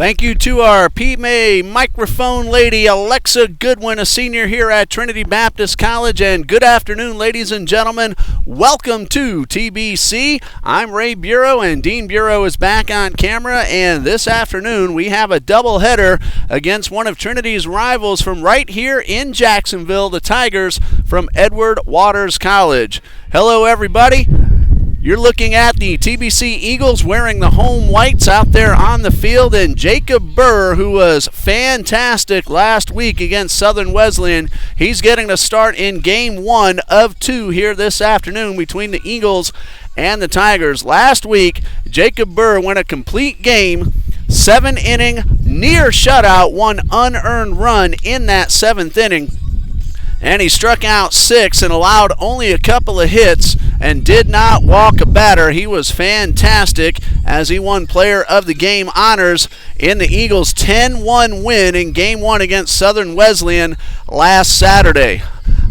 Thank you to our PMA microphone lady, Alexa Goodwin, a senior here at Trinity Baptist College. And good afternoon, ladies and gentlemen. Welcome to TBC. I'm Ray Bureau, and Dean Bureau is back on camera. And this afternoon, we have a doubleheader against one of Trinity's rivals from right here in Jacksonville, the Tigers from Edward Waters College. Hello, everybody. You're looking at the TBC Eagles wearing the home whites out there on the field, and Jacob Burr, who was fantastic last week against Southern Wesleyan, he's getting a start in Game 1 of 2 here this afternoon between the Eagles and the Tigers. Last week, Jacob Burr went a complete game, 7-inning, near shutout, one unearned run in that 7th inning. And he struck out 6 and allowed only a couple of hits and did not walk a batter. He was fantastic as he won Player of the Game honors in the Eagles' 10-1 win in Game 1 against Southern Wesleyan last Saturday.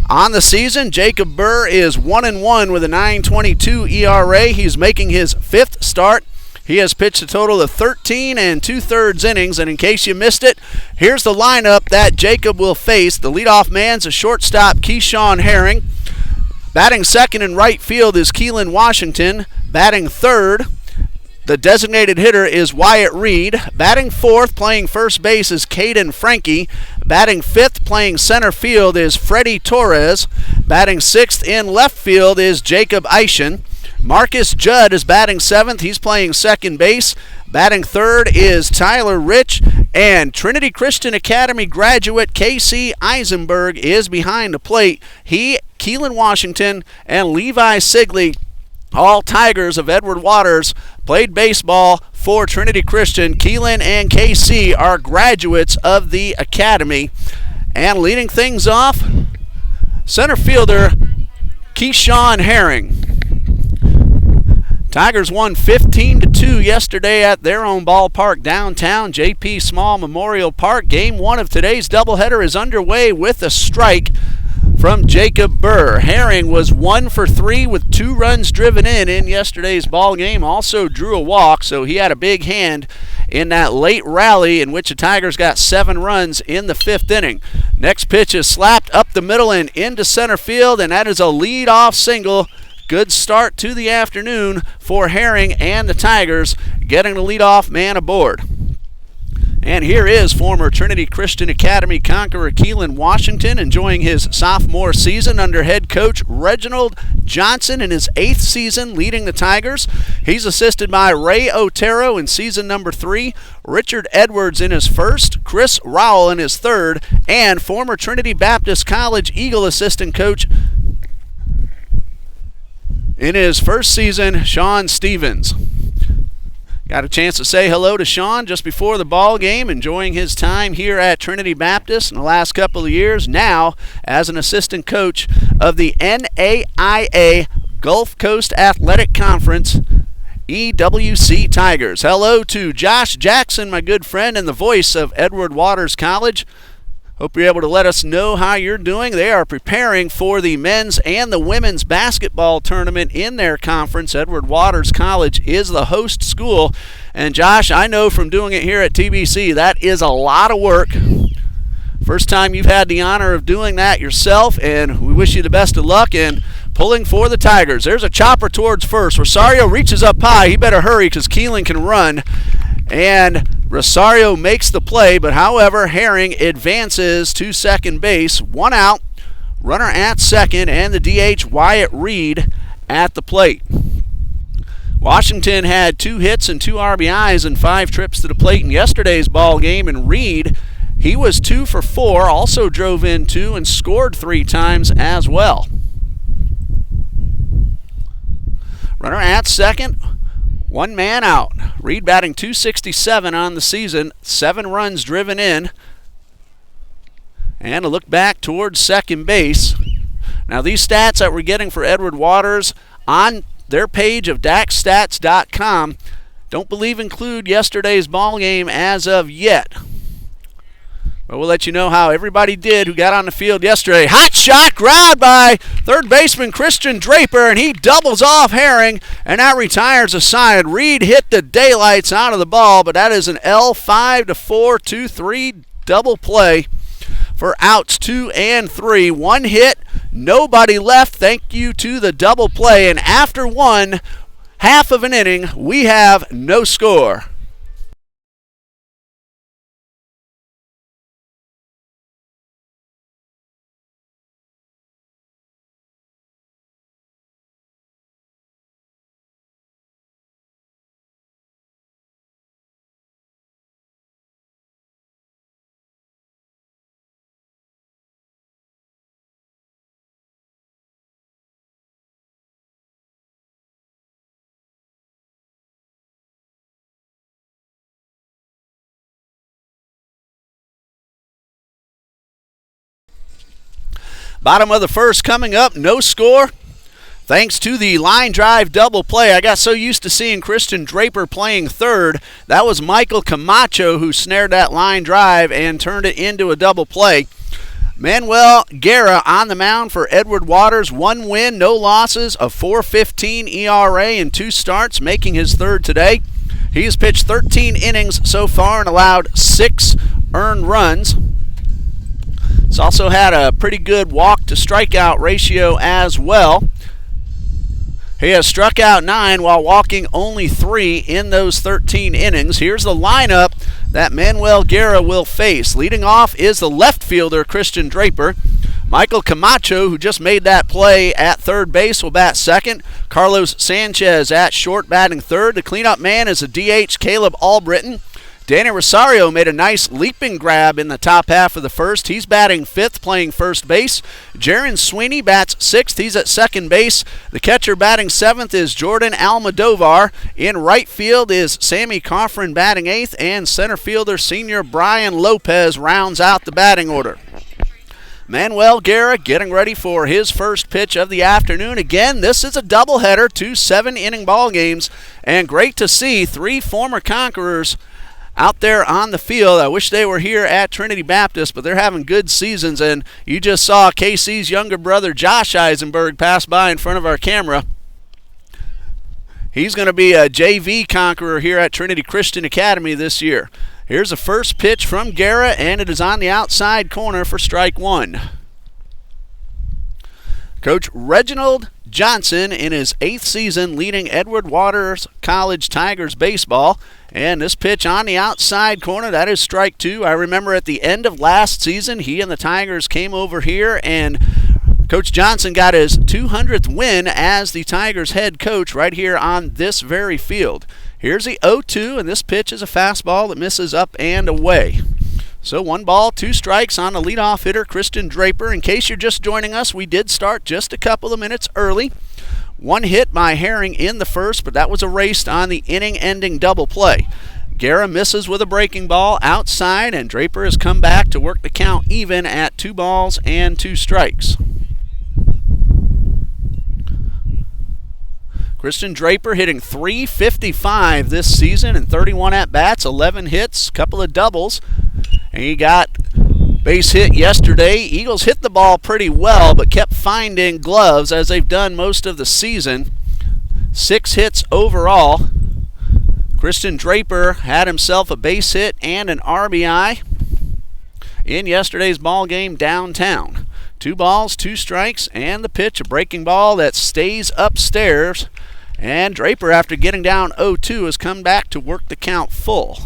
On the season, Jacob Burr is 1-1 with a 9.22 ERA. He's making his 5th start. He has pitched a total of 13 2/3 innings, and in case you missed it, here's the lineup that Jacob will face. The leadoff man's a shortstop, Keyshawn Herring. Batting second in right field is Keelan Washington. Batting third, the designated hitter is Wyatt Reed. Batting fourth, playing first base, is Caden Frankie. Batting fifth, playing center field, is Freddie Torres. Batting sixth in left field is Jacob Eischen. Marcus Judd is batting 7th. He's playing second base. Batting third is Tyler Rich. And Trinity Christian Academy graduate Casey Eisenberg is behind the plate. He, Keelan Washington, and Levi Sigley, all Tigers of Edward Waters, played baseball for Trinity Christian. Keelan and Casey are graduates of the academy. And leading things off, center fielder Keyshawn Herring. Tigers won 15-2 yesterday at their own ballpark downtown, J.P. Small Memorial Park. Game 1 of today's doubleheader is underway with a strike from Jacob Burr. Herring was 1 for 3 with 2 runs driven in yesterday's ball game. Also drew a walk, so he had a big hand in that late rally in which the Tigers got 7 runs in the 5th inning. Next pitch is slapped up the middle and into center field, and that is a lead-off single. Good start to the afternoon for Herring and the Tigers, getting the leadoff man aboard. And here is former Trinity Christian Academy conqueror Keelan Washington enjoying his sophomore season under head coach Reginald Johnson in his 8th season leading the Tigers. He's assisted by Ray Otero in season number 3, Richard Edwards in his 1st, Chris Rowell in his 3rd, and former Trinity Baptist College Eagle assistant coach in his 1st season, Sean Stevens. Got a chance to say hello to Sean just before the ball game, enjoying his time here at Trinity Baptist in the last couple of years, now as an assistant coach of the NAIA Gulf Coast Athletic Conference, EWC Tigers. Hello to Josh Jackson, my good friend and the voice of Edward Waters College. Hope you're able to let us know how you're doing. They are preparing for the men's and the women's basketball tournament in their conference. Edward Waters College is the host school. And Josh, I know from doing it here at TBC, that is a lot of work. First time you've had the honor of doing that yourself, and we wish you the best of luck in pulling for the Tigers. There's a chopper towards first. Rosario reaches up high. He better hurry because Keelan can run. And Rosario makes the play, but however, Herring advances to second base. 1 out, runner at second, and the DH Wyatt Reed at the plate. Washington had 2 hits and 2 RBIs and 5 trips to the plate in yesterday's ball game, and Reed, he was 2 for 4, also drove in 2 and scored 3 times as well. Runner at second. 1 man out. Reed batting .267 on the season, 7 runs driven in. And a look back towards second base. Now these stats that we're getting for Edward Waters on their page of But we'll let you know how everybody did who got on the field yesterday. Hot shot, grabbed by third baseman Christian Draper, and he doubles off Herring, and that retires a side. Reed hit the daylights out of the ball, but that is an L5 to 4, 2-3 double play for outs 2 and 3. One hit, nobody left. Thank you to the double play, and after 1/2 of an inning, we have no score. Bottom of the first coming up, no score. Thanks to the line drive double play. I got so used to seeing Christian Draper playing third. That was Michael Camacho who snared that line drive and turned it into a double play. Manuel Guerra on the mound for Edward Waters. 1 win, no losses, a 4.15 ERA in 2 starts, making his third today. He's pitched 13 innings so far and allowed 6 earned runs. He's also had a pretty good walk-to-strikeout ratio as well. He has struck out 9 while walking only 3 in those 13 innings. Here's the lineup that Manuel Guerra will face. Leading off is the left fielder, Christian Draper. Michael Camacho, who just made that play at third base, will bat second. Carlos Sanchez at short, batting third. The cleanup man is a DH, Caleb Albritton. Danny Rosario made a nice leaping grab in the top half of the first. He's batting fifth, playing first base. Jaron Sweeney bats sixth. He's at second base. The catcher batting seventh is Jordan Almodovar. In right field is Sammy Coffrin batting eighth, and center fielder senior Brian Lopez rounds out the batting order. Manuel Guerra getting ready for his first pitch of the afternoon. Again, this is a doubleheader, 2 7-inning ball games, and great to see 3 former Conquerors out there on the field. I wish they were here at Trinity Baptist, but they're having good seasons, and you just saw KC's younger brother Josh Eisenberg pass by in front of our camera. He's going to be a JV Conqueror here at Trinity Christian Academy this year. Here's the first pitch from Guerra, and it is on the outside corner for strike 1. Coach Reginald Johnson in his 8th season leading Edward Waters College Tigers baseball. And this pitch on the outside corner, that is strike 2. I remember at the end of last season, he and the Tigers came over here, and Coach Johnson got his 200th win as the Tigers head coach right here on this very field. Here's the 0-2, and this pitch is a fastball that misses up and away. So 1 ball, 2 strikes on the leadoff hitter, Christian Draper. In case you're just joining us, we did start just a couple of minutes early. 1 hit by Herring in the first, but that was erased on the inning-ending double play. Guerra misses with a breaking ball outside, and Draper has come back to work the count even at 2 balls and 2 strikes. Christian Draper hitting .355 this season in 31 at-bats, 11 hits, couple of doubles. And he got base hit yesterday. Eagles hit the ball pretty well, but kept finding gloves as they've done most of the season. 6 hits overall. Christian Draper had himself a base hit and an RBI in yesterday's ball game downtown. 2 balls, 2 strikes, and the pitch, a breaking ball that stays upstairs. And Draper, after getting down 0-2, has come back to work the count full.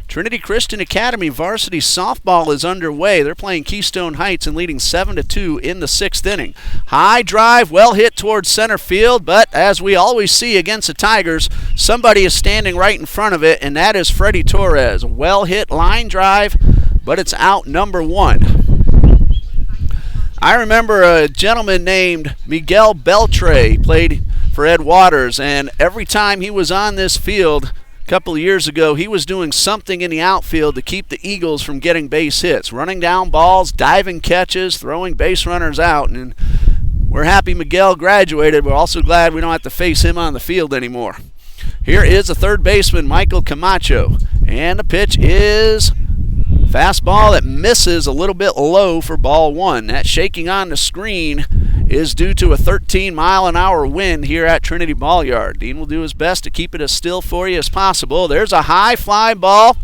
Trinity Christian Academy varsity softball is underway. They're playing Keystone Heights and leading 7-2 in the 6th inning. High drive, well hit towards center field, but as we always see against the Tigers, somebody is standing right in front of it, and that is Freddie Torres. Well hit line drive, but it's out number 1. I remember a gentleman named Miguel Beltre, played for Ed Waters, and every time he was on this field a couple of years ago, he was doing something in the outfield to keep the Eagles from getting base hits, running down balls, diving catches, throwing base runners out. And we're happy Miguel graduated. We're also glad we don't have to face him on the field anymore. Here is the third baseman, Michael Camacho, and the pitch is Fastball that misses a little bit low for ball one. That shaking on the screen is due to a 13-mile-an-hour wind here at Trinity Ball Yard. Dean will do his best to keep it as still for you as possible. There's a high fly ball.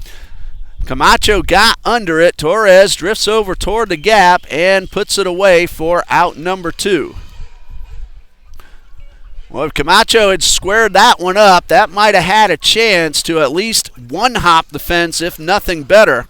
Camacho got under it. Torres drifts over toward the gap and puts it away for out number 2. Well, if Camacho had squared that one up, that might have had a chance to at least one-hop the fence, if nothing better.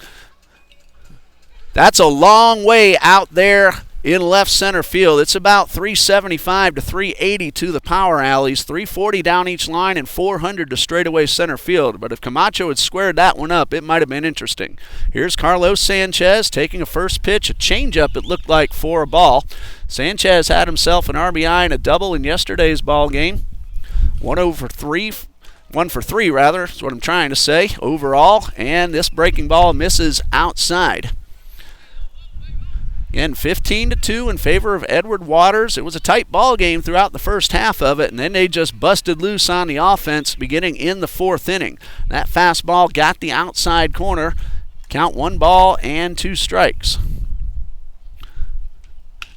That's a long way out there in left center field. It's about 375 to 380 to the power alleys, 340 down each line, and 400 to straightaway center field. But if Camacho had squared that one up, it might have been interesting. Here's Carlos Sanchez taking a first pitch, a changeup it looked like for a ball. Sanchez had himself an RBI and a double in yesterday's ball game. 1 for 3 is what I'm trying to say, overall. And this breaking ball misses outside. Again, 15-2 in favor of Edward Waters. It was a tight ball game throughout the first half of it, and then they just busted loose on the offense beginning in the 4th inning. That fastball got the outside corner. Count 1 ball and 2 strikes.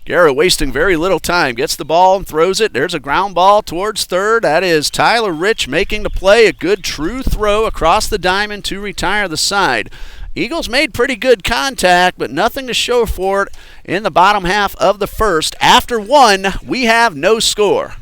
Guerra wasting very little time. Gets the ball and throws it. There's a ground ball towards third. That is Tyler Rich making the play. A good true throw across the diamond to retire the side. Eagles made pretty good contact, but nothing to show for it in the bottom half of the first. After 1, we have no score.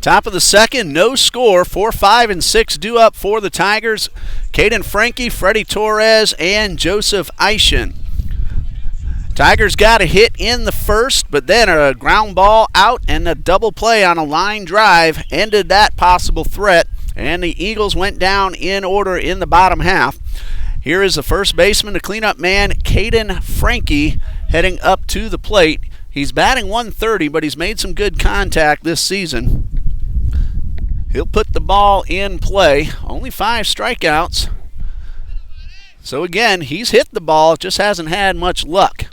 Top of the second, no score. 4, 5, and 6 due up for the Tigers. Caden Frankie, Freddie Torres, and Joseph Eischen. Tigers got a hit in the first, but then a ground ball out and a double play on a line drive ended that possible threat, and the Eagles went down in order in the bottom half. Here is the first baseman, the cleanup man, Caden Frankie, heading up to the plate. He's batting 130, but he's made some good contact this season. He'll put the ball in play. Only 5 strikeouts. So again, he's hit the ball, just hasn't had much luck.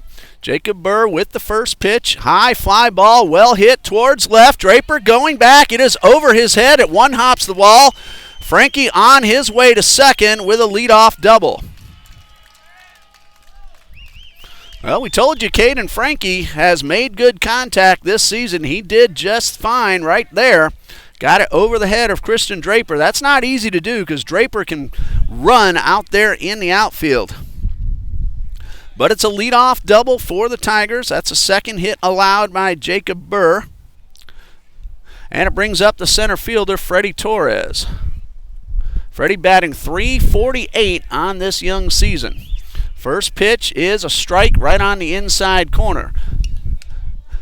Jacob Burr with the first pitch. High fly ball, well hit towards left. Draper going back. It is over his head. It one-hops the wall. Frankie on his way to second with a leadoff double. Well, we told you Caden Frankie has made good contact this season. He did just fine right there. Got it over the head of Christian Draper. That's not easy to do because Draper can run out there in the outfield. But it's a leadoff double for the Tigers. That's a second hit allowed by Jacob Burr. And it brings up the center fielder, Freddie Torres. Freddie batting .348 on this young season. First pitch is a strike right on the inside corner.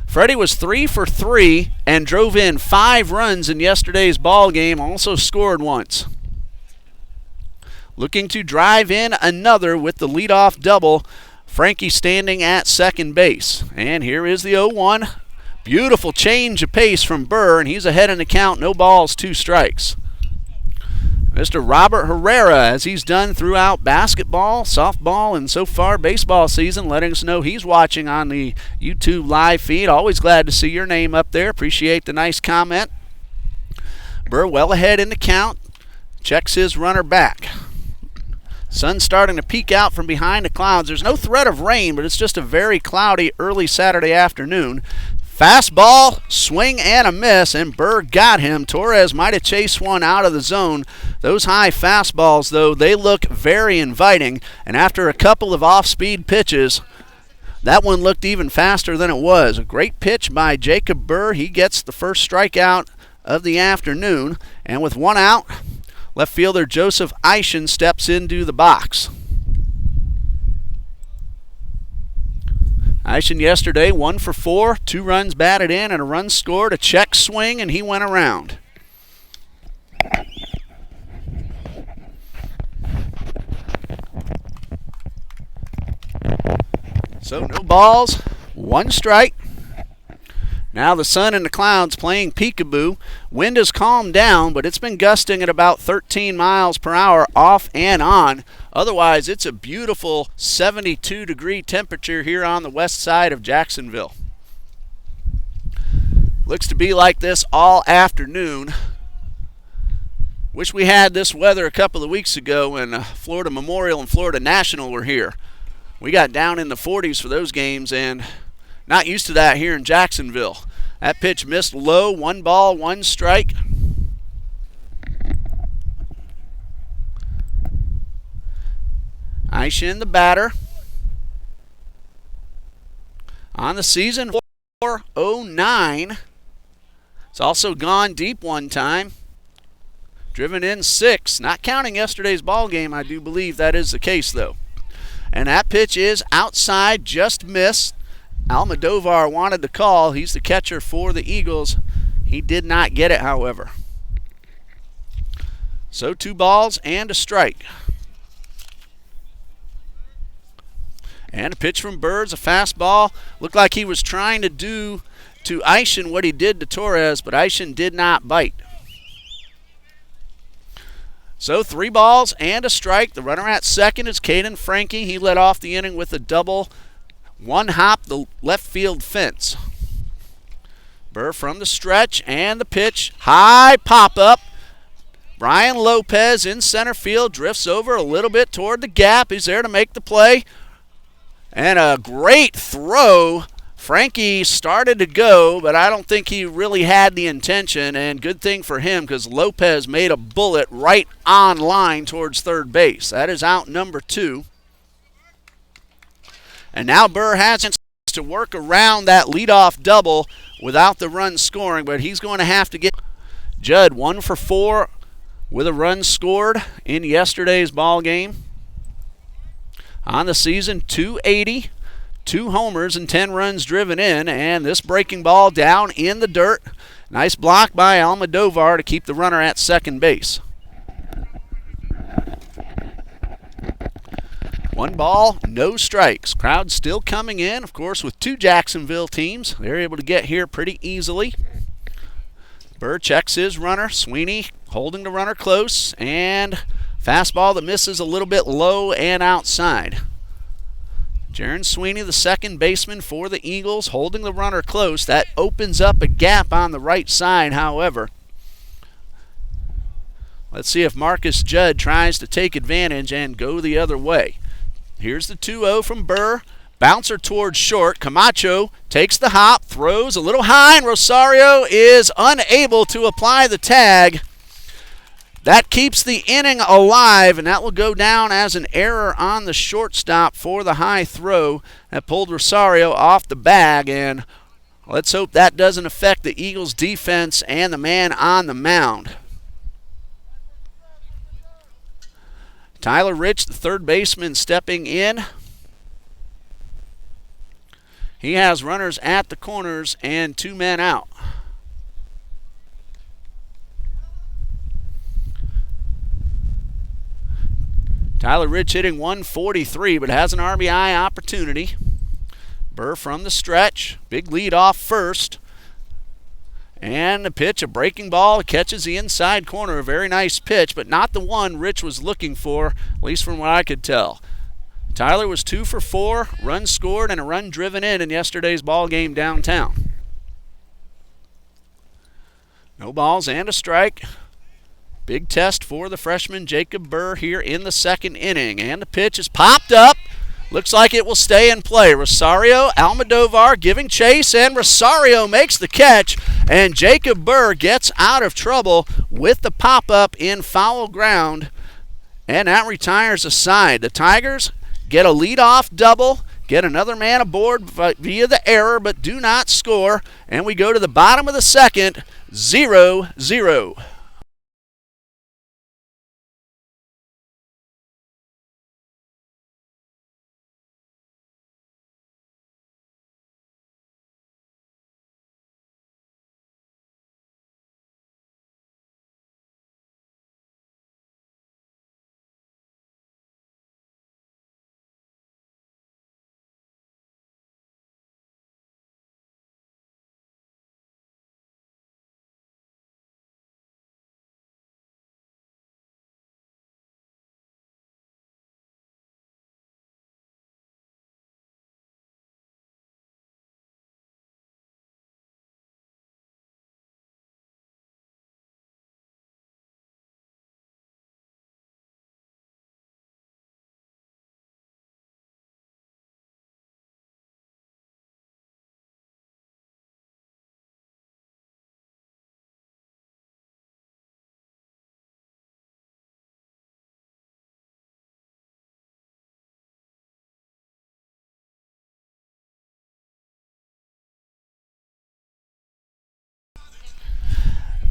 Freddie was 3 for 3 and drove in 5 runs in yesterday's ball game, also scored once. Looking to drive in another with the leadoff double, Frankie standing at second base. And here is the 0-1. Beautiful change of pace from Burr, and he's ahead in the count, no balls, 2 strikes. Mr. Robert Herrera, as he's done throughout basketball, softball, and so far baseball season, letting us know he's watching on the YouTube live feed. Always glad to see your name up there. Appreciate the nice comment. Burr well ahead in the count. Checks his runner back. Sun's starting to peek out from behind the clouds. There's no threat of rain, but it's just a very cloudy early Saturday afternoon. Fastball, swing and a miss, and Burr got him. Torres might have chased one out of the zone. Those high fastballs, though, they look very inviting. And after a couple of off-speed pitches, that one looked even faster than it was. A great pitch by Jacob Burr. He gets the first strikeout of the afternoon. And with one out, left fielder Joseph Eischen steps into the box. Eischen yesterday 1 for 4, 2 runs batted in and a run scored, a check swing, and he went around. So no balls, 1 strike. Now the sun and the clouds playing peekaboo. Wind has calmed down, but it's been gusting at about 13 miles per hour off and on. Otherwise, it's a beautiful 72-degree temperature here on the west side of Jacksonville. Looks to be like this all afternoon. Wish we had this weather a couple of weeks ago when Florida Memorial and Florida National were here. We got down in the 40s for those games, and not used to that here in Jacksonville. That pitch missed low, 1 ball, 1 strike. Eischen, the batter. On the season, 409. It's also gone deep one time. Driven in 6. Not counting yesterday's ball game, I do believe that is the case, though. And that pitch is outside, just missed. Almodovar wanted the call. He's the catcher for the Eagles. He did not get it, however. So 2 balls and a strike. And a pitch from Birds, a fastball. Looked like he was trying to do to Eischen what he did to Torres, but Eischen did not bite. So 3 balls and a strike. The runner at second is Caden Frankie. He led off the inning with a double. 1 hop the left field fence. Burr from the stretch and the pitch. High pop-up. Brian Lopez in center field drifts over a little bit toward the gap. He's there to make the play. And a great throw. Frankie started to go, but I don't think he really had the intention. And good thing for him because Lopez made a bullet right on line towards third base. That is out number 2. And now Burr has to work around that leadoff double without the run scoring, but he's going to have to get Judd 1 for 4 with a run scored in yesterday's ball game. On the season, 280, 2 homers and 10 runs driven in, and this breaking ball down in the dirt. Nice block by Almodovar to keep the runner at second base. 1 ball, no strikes. Crowd still coming in, of course, with 2 Jacksonville teams. They're able to get here pretty easily. Burr checks his runner. Sweeney holding the runner close, and fastball that misses a little bit low and outside. Jaron Sweeney, the second baseman for the Eagles, holding the runner close. That opens up a gap on the right side, however. Let's see if Marcus Judd tries to take advantage and go the other way. Here's the 2-0 from Burr. Bouncer towards short. Camacho takes the hop, throws a little high, and Rosario is unable to apply the tag. That keeps the inning alive, and that will go down as an error on the shortstop for the high throw that pulled Rosario off the bag. And let's hope that doesn't affect the Eagles' defense and the man on the mound. Tyler Rich, the third baseman, stepping in. He has runners at the corners and 2 men out. Tyler Rich hitting 143, but has an RBI opportunity. Burr from the stretch. Big lead off first. And the pitch, a breaking ball, catches the inside corner. A very nice pitch, but not the one Rich was looking for, at least from what I could tell. Tyler was 2 for 4, runs scored, and a run driven in yesterday's ball game downtown. No balls and a strike. Big test for the freshman Jacob Burr here in the second inning. And the pitch is popped up. Looks like it will stay in play. Rosario, Almodovar giving chase, and Rosario makes the catch, and Jacob Burr gets out of trouble with the pop-up in foul ground, and that retires a side. The Tigers get a leadoff double, get another man aboard via the error, but do not score, and we go to the bottom of the second, 0-0.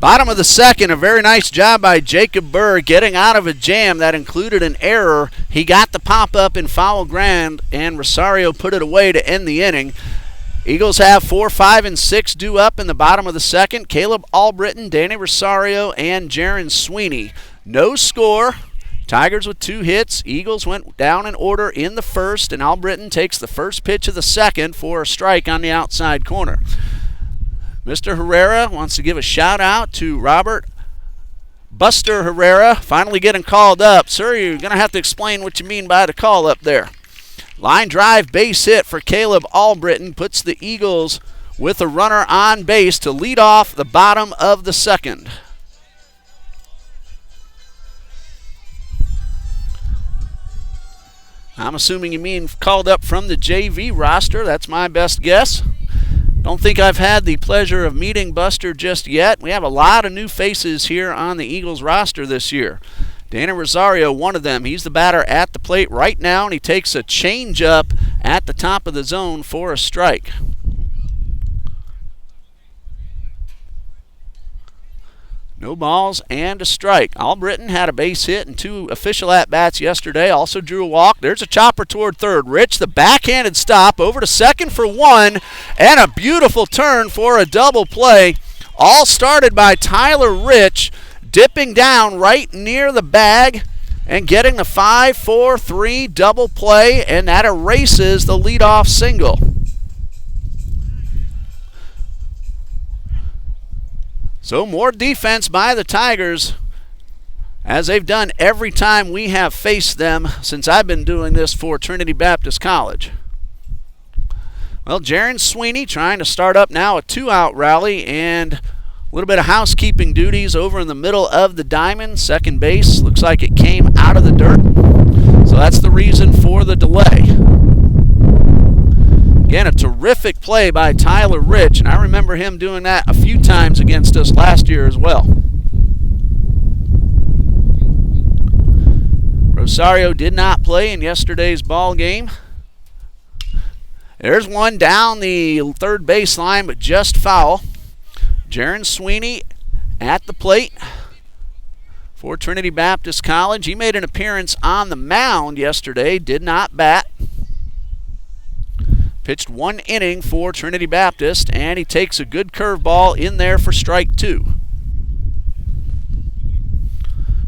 Bottom of the second, a very nice job by Jacob Burr getting out of a jam that included an error. He got the pop-up in foul ground, and Rosario put it away to end the inning. Eagles have 4, 5, and 6 due up in the bottom of the second. Caleb Albritton, Danny Rosario, and Jaron Sweeney. No score. Tigers with 2 hits. Eagles went down in order in the first, and Albritton takes the first pitch of the second for a strike on the outside corner. Mr. Herrera wants to give a shout out to Robert Buster Herrera, finally getting called up. Sir, you're going to have to explain what you mean by the call up there. Line drive base hit for Caleb Albritton puts the Eagles with a runner on base to lead off the bottom of the second. I'm assuming you mean called up from the JV roster. That's my best guess. Don't think I've had the pleasure of meeting Buster just yet. We have a lot of new faces here on the Eagles roster this year. Danny Rosario, one of them. He's the batter at the plate right now, and he takes a change-up at the top of the zone for a strike. No balls and a strike. Albritton had a base hit and 2 official at-bats yesterday. Also drew a walk. There's a chopper toward third. Rich, the backhanded stop over to second for 1, and a beautiful turn for a double play. All started by Tyler Rich, dipping down right near the bag and getting the 5-4-3 double play, and that erases the leadoff single. So more defense by the Tigers, as they've done every time we have faced them since I've been doing this for Trinity Baptist College. Well, Jaron Sweeney trying to start up now a 2-out rally, and a little bit of housekeeping duties over in the middle of the diamond. Second base looks like it came out of the dirt, so that's the reason for the delay. Again, a terrific play by Tyler Rich, and I remember him doing that a few times against us last year as well. Rosario did not play in yesterday's ball game. There's one down the third baseline, but just foul. Jaron Sweeney at the plate for Trinity Baptist College. He made an appearance on the mound yesterday, did not bat. Pitched 1 inning for Trinity Baptist, and he takes a good curveball in there for strike 2.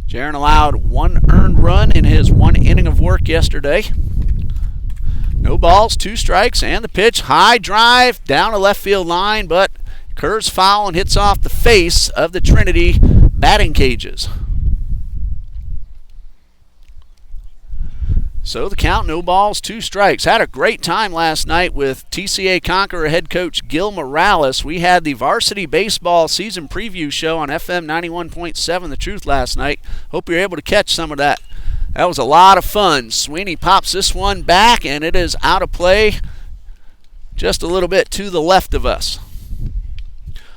Jaron allowed 1 earned run in his 1 inning of work yesterday. No balls, 2 strikes, and the pitch, high drive down a left field line, but curves foul and hits off the face of the Trinity batting cages. So the count, no balls, 2 strikes. Had a great time last night with TCA Conqueror head coach Gil Morales. We had the varsity baseball season preview show on FM 91.7 The Truth last night. Hope you're able to catch some of that That was a lot of fun. Sweeney pops this one back, and it is out of play just a little bit to the left of us.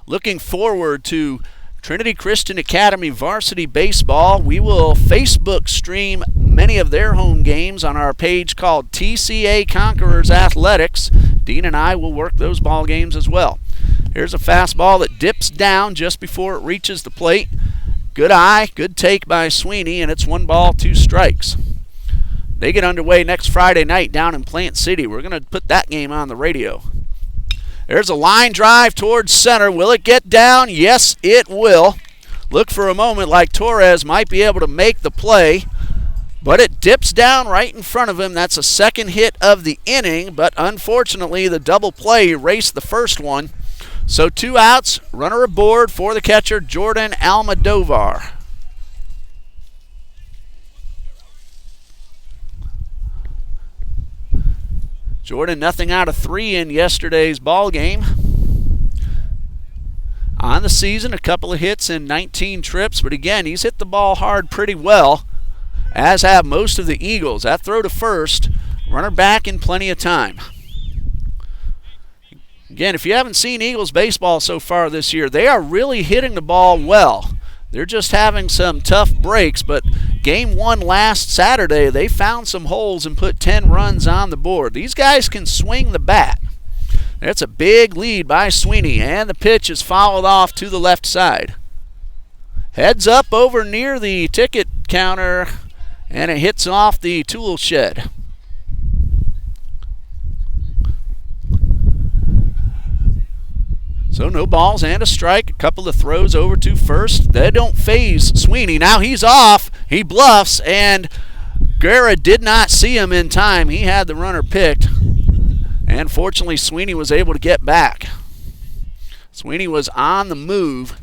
Looking forward to Trinity Christian Academy varsity baseball. We will Facebook stream many of their home games on our page called TCA Conquerors Athletics. Dean and I will work those ball games as well. Here's a fastball that dips down just before it reaches the plate. Good eye, good take by Sweeney, and it's 1 ball, 2 strikes. They get underway next Friday night down in Plant City. We're going to put that game on the radio. There's a line drive towards center. Will it get down? Yes, it will. Look for a moment like Torres might be able to make the play, but it dips down right in front of him. That's a second hit of the inning, but unfortunately the double play erased the first one. So 2 outs, runner aboard for the catcher, Jordan Almodovar. Jordan, nothing out of 3 in yesterday's ball game. On the season, a couple of hits in 19 trips, but again, he's hit the ball hard pretty well, as have most of the Eagles. That throw to first, runner back in plenty of time. Again, if you haven't seen Eagles baseball so far this year, they are really hitting the ball well. They're just having some tough breaks, but game 1 last Saturday, they found some holes and put 10 runs on the board. These guys can swing the bat. That's a big lead by Sweeney, and the pitch is fouled off to the left side. Heads up over near the ticket counter, and it hits off the tool shed. So no balls and a strike. A couple of throws over to first. They don't phase Sweeney. Now he's off. He bluffs, and Guerra did not see him in time. He had the runner picked, and fortunately Sweeney was able to get back. Sweeney was on the move,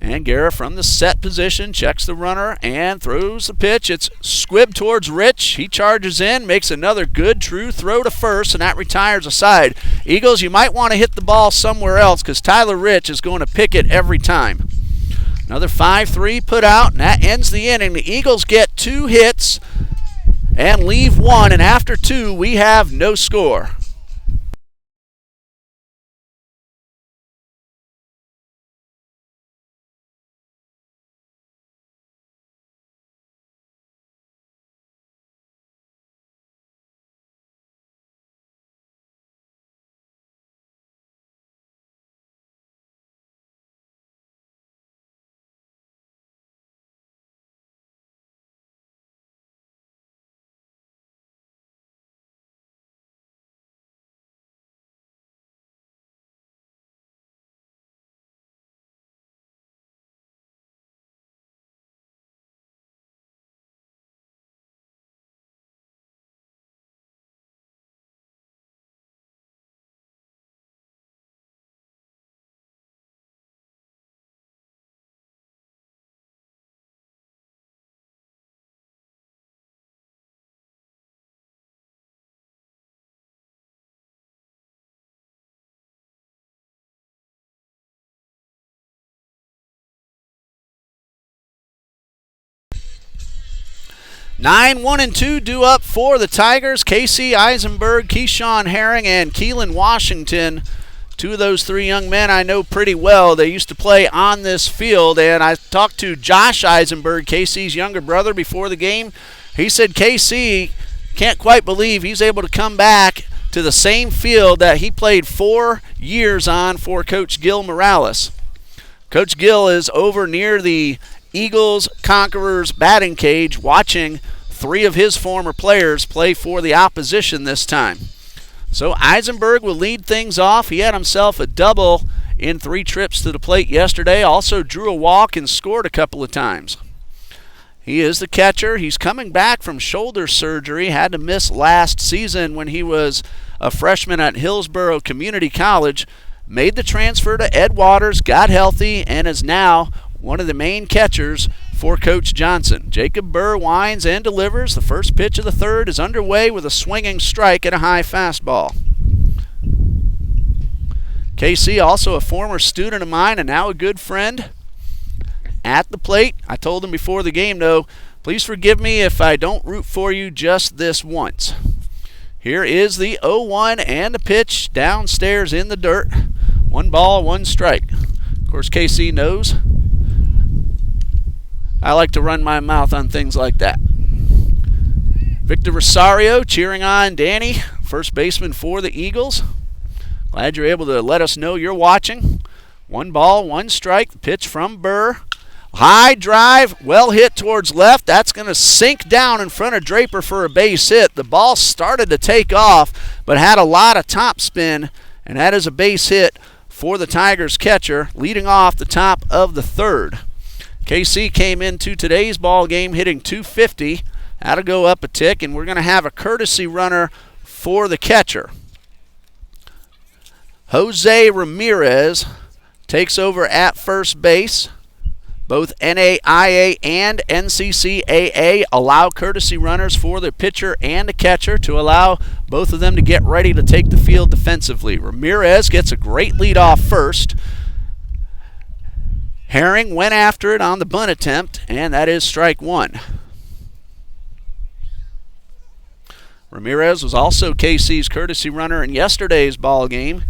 and Guerra from the set position checks the runner and throws the pitch. It's squibbed towards Rich. He charges in, makes another good true throw to first, and that retires a side. Eagles, you might want to hit the ball somewhere else because Tyler Rich is going to pick it every time. Another 5-3 put out, and that ends the inning. The Eagles get 2 hits and leave 1, and after 2, we have no score. Nine, 1, and 2 due up for the Tigers. Casey Eisenberg, Keyshawn Herring, and Keelan Washington. 2 of those 3 young men I know pretty well. They used to play on this field, and I talked to Josh Eisenberg, Casey's younger brother, before the game. He said Casey can't quite believe he's able to come back to the same field that he played 4 years on for Coach Gil Morales. Coach Gil is over near the Eagles Conquerors batting cage watching 3 of his former players play for the opposition this time. So Eisenberg will lead things off. He had himself a double in 3 trips to the plate yesterday. Also drew a walk and scored a couple of times. He is the catcher. He's coming back from shoulder surgery. Had to miss last season when he was a freshman at Hillsborough Community College. Made the transfer to Ed Waters, got healthy, and is now one of the main catchers for Coach Johnson. Jacob Burr winds and delivers. The first pitch of the 3rd is underway with a swinging strike and a high fastball. KC, also a former student of mine and now a good friend, at the plate. I told him before the game, though, Please forgive me if I don't root for you just this once. Here is the 0-1 and the pitch downstairs in the dirt. 1 ball, 1 strike. Of course, KC knows I like to run my mouth on things like that. Victor Rosario cheering on Danny, first baseman for the Eagles. Glad you're able to let us know you're watching. 1 ball, 1 strike. The pitch from Burr. High drive, well hit towards left. That's going to sink down in front of Draper for a base hit. The ball started to take off, but had a lot of top spin, and that is a base hit for the Tigers catcher, leading off the top of the 3rd. KC came into today's ball game hitting .250. That'll go up a tick, and we're going to have a courtesy runner for the catcher. Jose Ramirez takes over at first base. Both NAIA and NCCAA allow courtesy runners for the pitcher and the catcher to allow both of them to get ready to take the field defensively. Ramirez gets a great lead off first. Herring went after it on the bunt attempt, and that is strike 1. Ramirez was also KC's courtesy runner in yesterday's ball game.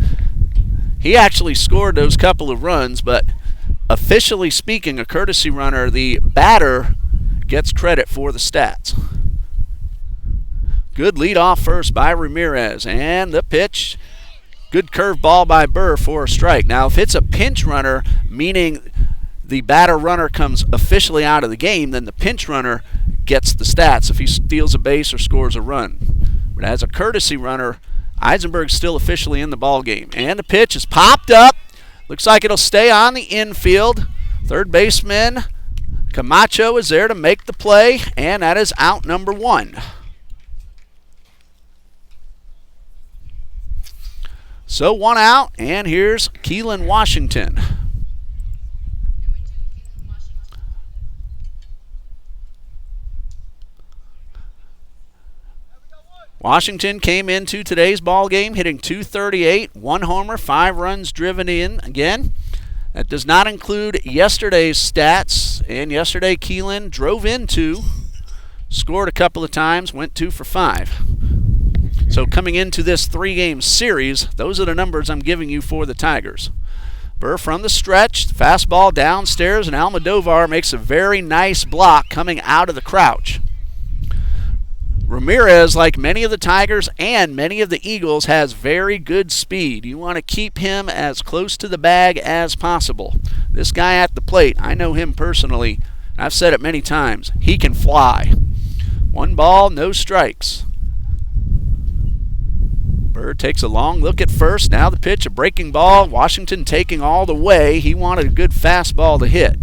He actually scored those couple of runs, but officially speaking, a courtesy runner, the batter gets credit for the stats. Good lead off first by Ramirez, and the pitch, good curve ball by Burr for a strike. Now, if it's a pinch runner, meaning the batter runner comes officially out of the game, then the pinch runner gets the stats if he steals a base or scores a run. But as a courtesy runner, Eisenberg's still officially in the ball game. And the pitch is popped up. Looks like it'll stay on the infield. Third baseman Camacho is there to make the play, and that is out number 1. So 1 out, and here's Keelan Washington. Washington came into today's ball game hitting .238, 1 homer, 5 runs driven in. Again, that does not include yesterday's stats. And yesterday, Keelan drove in 2, scored a couple of times, went 2 for 5. So coming into this 3-game series, those are the numbers I'm giving you for the Tigers. Burr from the stretch, fastball downstairs, and Almodovar makes a very nice block coming out of the crouch. Ramirez, like many of the Tigers and many of the Eagles, has very good speed. You want to keep him as close to the bag as possible. This guy at the plate, I know him personally. I've said it many times. He can fly. 1 ball, no strikes. Burr takes a long look at first. Now the pitch, a breaking ball. Washington taking all the way. He wanted a good fastball to hit.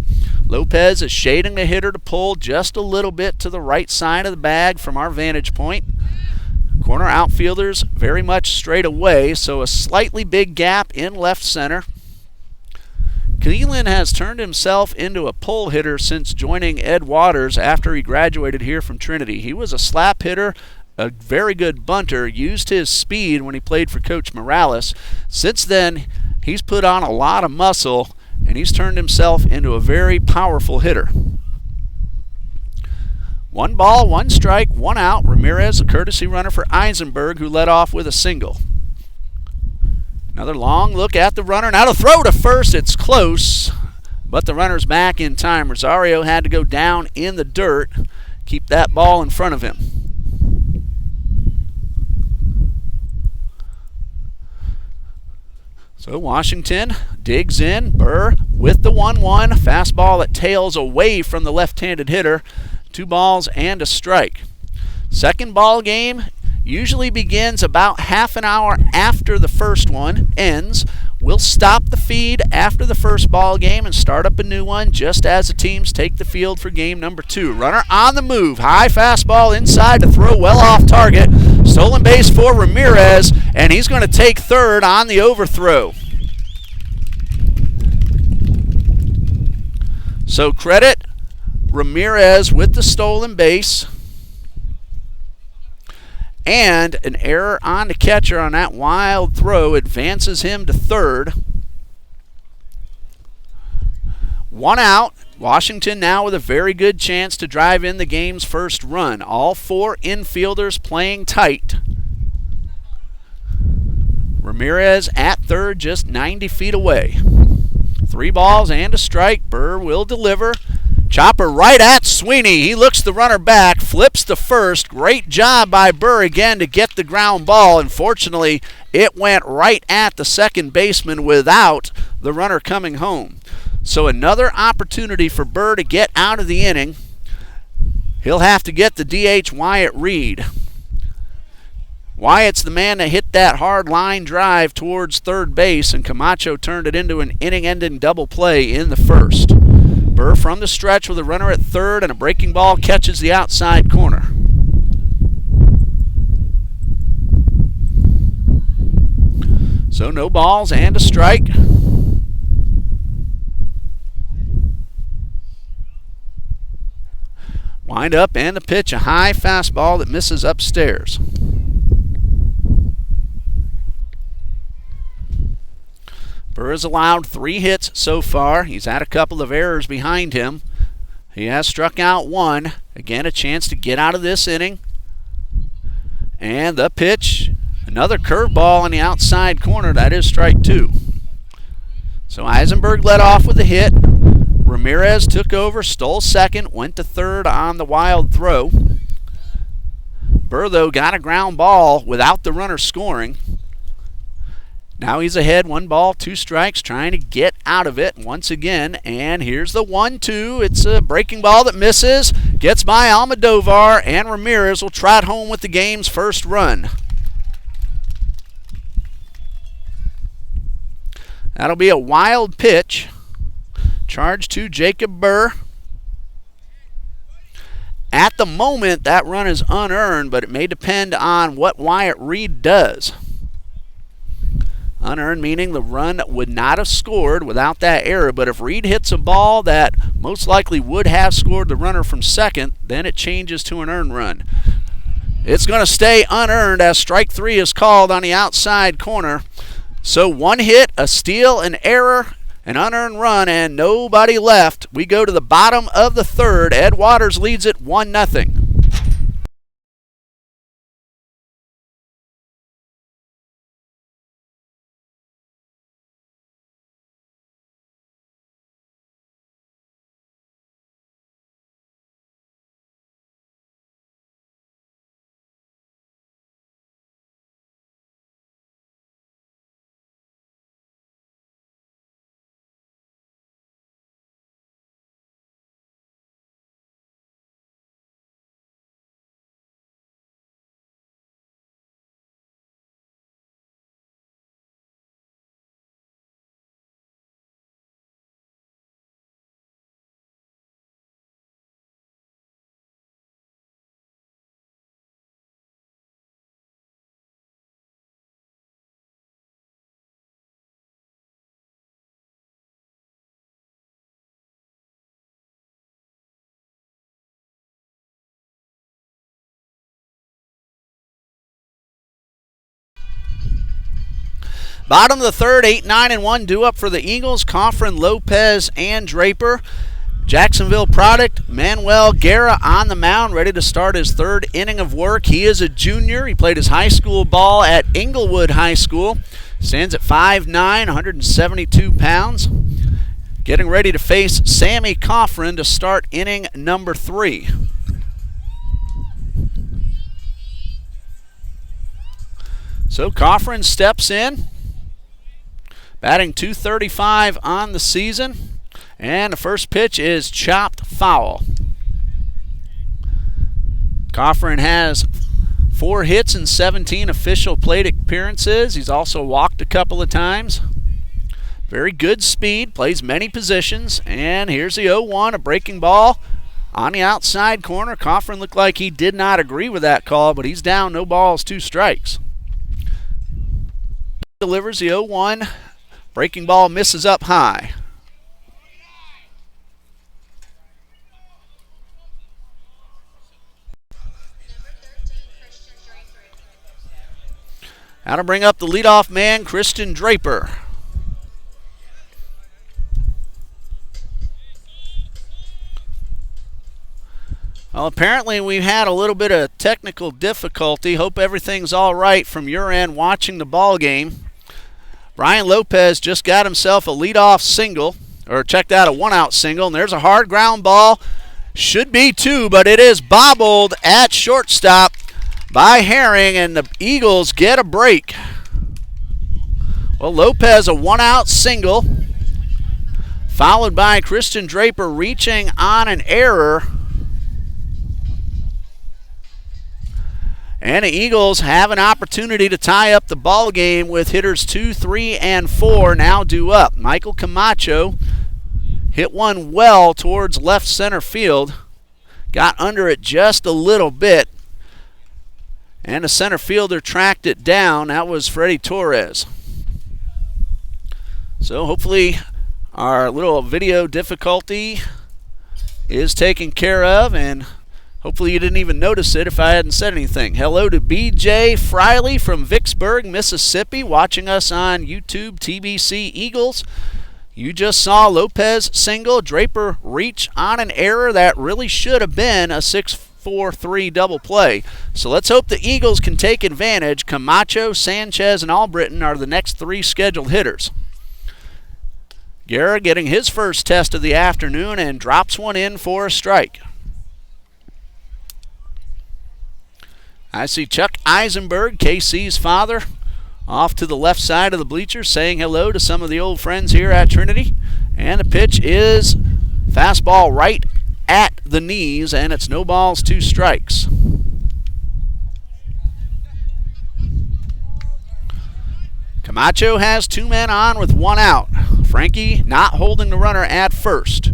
Lopez is shading the hitter to pull just a little bit to the right side of the bag from our vantage point. Corner outfielders very much straight away, so a slightly big gap in left center. Keelan has turned himself into a pull hitter since joining Ed Waters after he graduated here from Trinity. He was a slap hitter, a very good bunter, used his speed when he played for Coach Morales. Since then, he's put on a lot of muscle, and he's turned himself into a very powerful hitter. 1 ball, 1 strike, 1 out. Ramirez, a courtesy runner for Eisenberg, who led off with a single. Another long look at the runner. Now to throw to first. It's close, but the runner's back in time. Rosario had to go down in the dirt, keep that ball in front of him. So Washington digs in. Burr with the 1-1. Fastball that tails away from the left-handed hitter. 2 balls and a strike. Second ball game usually begins about half an hour after the first one ends. We'll stop the feed after the first ball game and start up a new one just as the teams take the field for game number 2. Runner on the move. High fastball inside to throw well off target. Stolen base for Ramirez, and he's going to take third on the overthrow. So credit Ramirez with the stolen base. And an error on the catcher on that wild throw advances him to third. 1 out. Washington now with a very good chance to drive in the game's first run. All four infielders playing tight. Ramirez at third, just 90 feet away. 3 balls and a strike. Burr will deliver. Chopper right at Sweeney. He looks the runner back, flips to first. Great job by Burr again to get the ground ball. Unfortunately, it went right at the second baseman without the runner coming home. So another opportunity for Burr to get out of the inning. He'll have to get the DH Wyatt Reed. Wyatt's the man that hit that hard line drive towards third base, and Camacho turned it into an inning-ending double play in the first. Burr from the stretch with a runner at third, and a breaking ball catches the outside corner. So no balls and a strike. Wind up and the pitch, a high fastball that misses upstairs. Burr has allowed 3 hits so far. He's had a couple of errors behind him. He has struck out 1. Again, a chance to get out of this inning. And the pitch, another curveball on the outside corner. That is strike 2. So Eisenberg led off with a hit. Ramirez took over, stole second, went to third on the wild throw. Burr, though, got a ground ball without the runner scoring. Now he's ahead, 1 ball, 2 strikes, trying to get out of it once again. And here's the 1-2. It's a breaking ball that misses, gets by Almodovar, and Ramirez will trot home with the game's first run. That'll be a wild pitch. Charge to Jacob Burr. At the moment, that run is unearned, but it may depend on what Wyatt Reed does. Unearned meaning the run would not have scored without that error, but if Reed hits a ball that most likely would have scored the runner from second, then it changes to an earned run. It's going to stay unearned as strike 3 is called on the outside corner. So 1 hit, a steal, an error, an unearned run, and nobody left. We go to the bottom of the third. Ed Waters leads it 1-0. Bottom of the third, 8-9-1 due up for the Eagles. Coffrin, Lopez, and Draper. Jacksonville product, Manuel Guerra on the mound, ready to start his 3rd inning of work. He is a junior. He played his high school ball at Inglewood High School. Stands at 5'9", 172 pounds. Getting ready to face Sammy Coffrin to start inning number 3. So Coffrin steps in, batting .235 on the season, and the first pitch is chopped foul. Coffrin has 4 hits and 17 official plate appearances. He's also walked a couple of times. Very good speed, plays many positions, and here's the 0-1, a breaking ball on the outside corner. Coffrin looked like he did not agree with that call, but he's down, no balls, 2 strikes. Delivers the 0-1. Breaking ball misses up high. Now to bring up the leadoff man, Christian Draper. Well, apparently we've had a little bit of technical difficulty. Hope everything's all right from your end watching the ball game. Brian Lopez just got himself a leadoff single, or checked out a one-out single, and there's a hard ground ball. Should be two, but it is bobbled at shortstop by Herring, and the Eagles get a break. Well, Lopez a one-out single, followed by Christian Draper reaching on an error. And the Eagles have an opportunity to tie up the ball game with hitters 2, 3, and 4 now due up. Michael Camacho hit one well towards left center field. Got under it just a little bit. And the center fielder tracked it down. That was Freddie Torres. So hopefully our little video difficulty is taken care of, and hopefully you didn't even notice it if I hadn't said anything. Hello to B.J. Friley from Vicksburg, Mississippi, watching us on YouTube, TBC Eagles. You just saw Lopez single, Draper reach on an error that really should have been a 6-4-3 double play. So let's hope the Eagles can take advantage. Camacho, Sanchez, and Albritton are the next three scheduled hitters. Guerra getting his first test of the afternoon and drops one in for a strike. I see Chuck Eisenberg, KC's father, off to the left side of the bleachers saying hello to some of the old friends here at Trinity. And the pitch is fastball right at the knees, and it's no balls, 2 strikes. Camacho has 2 men on with 1 out. Frankie not holding the runner at first.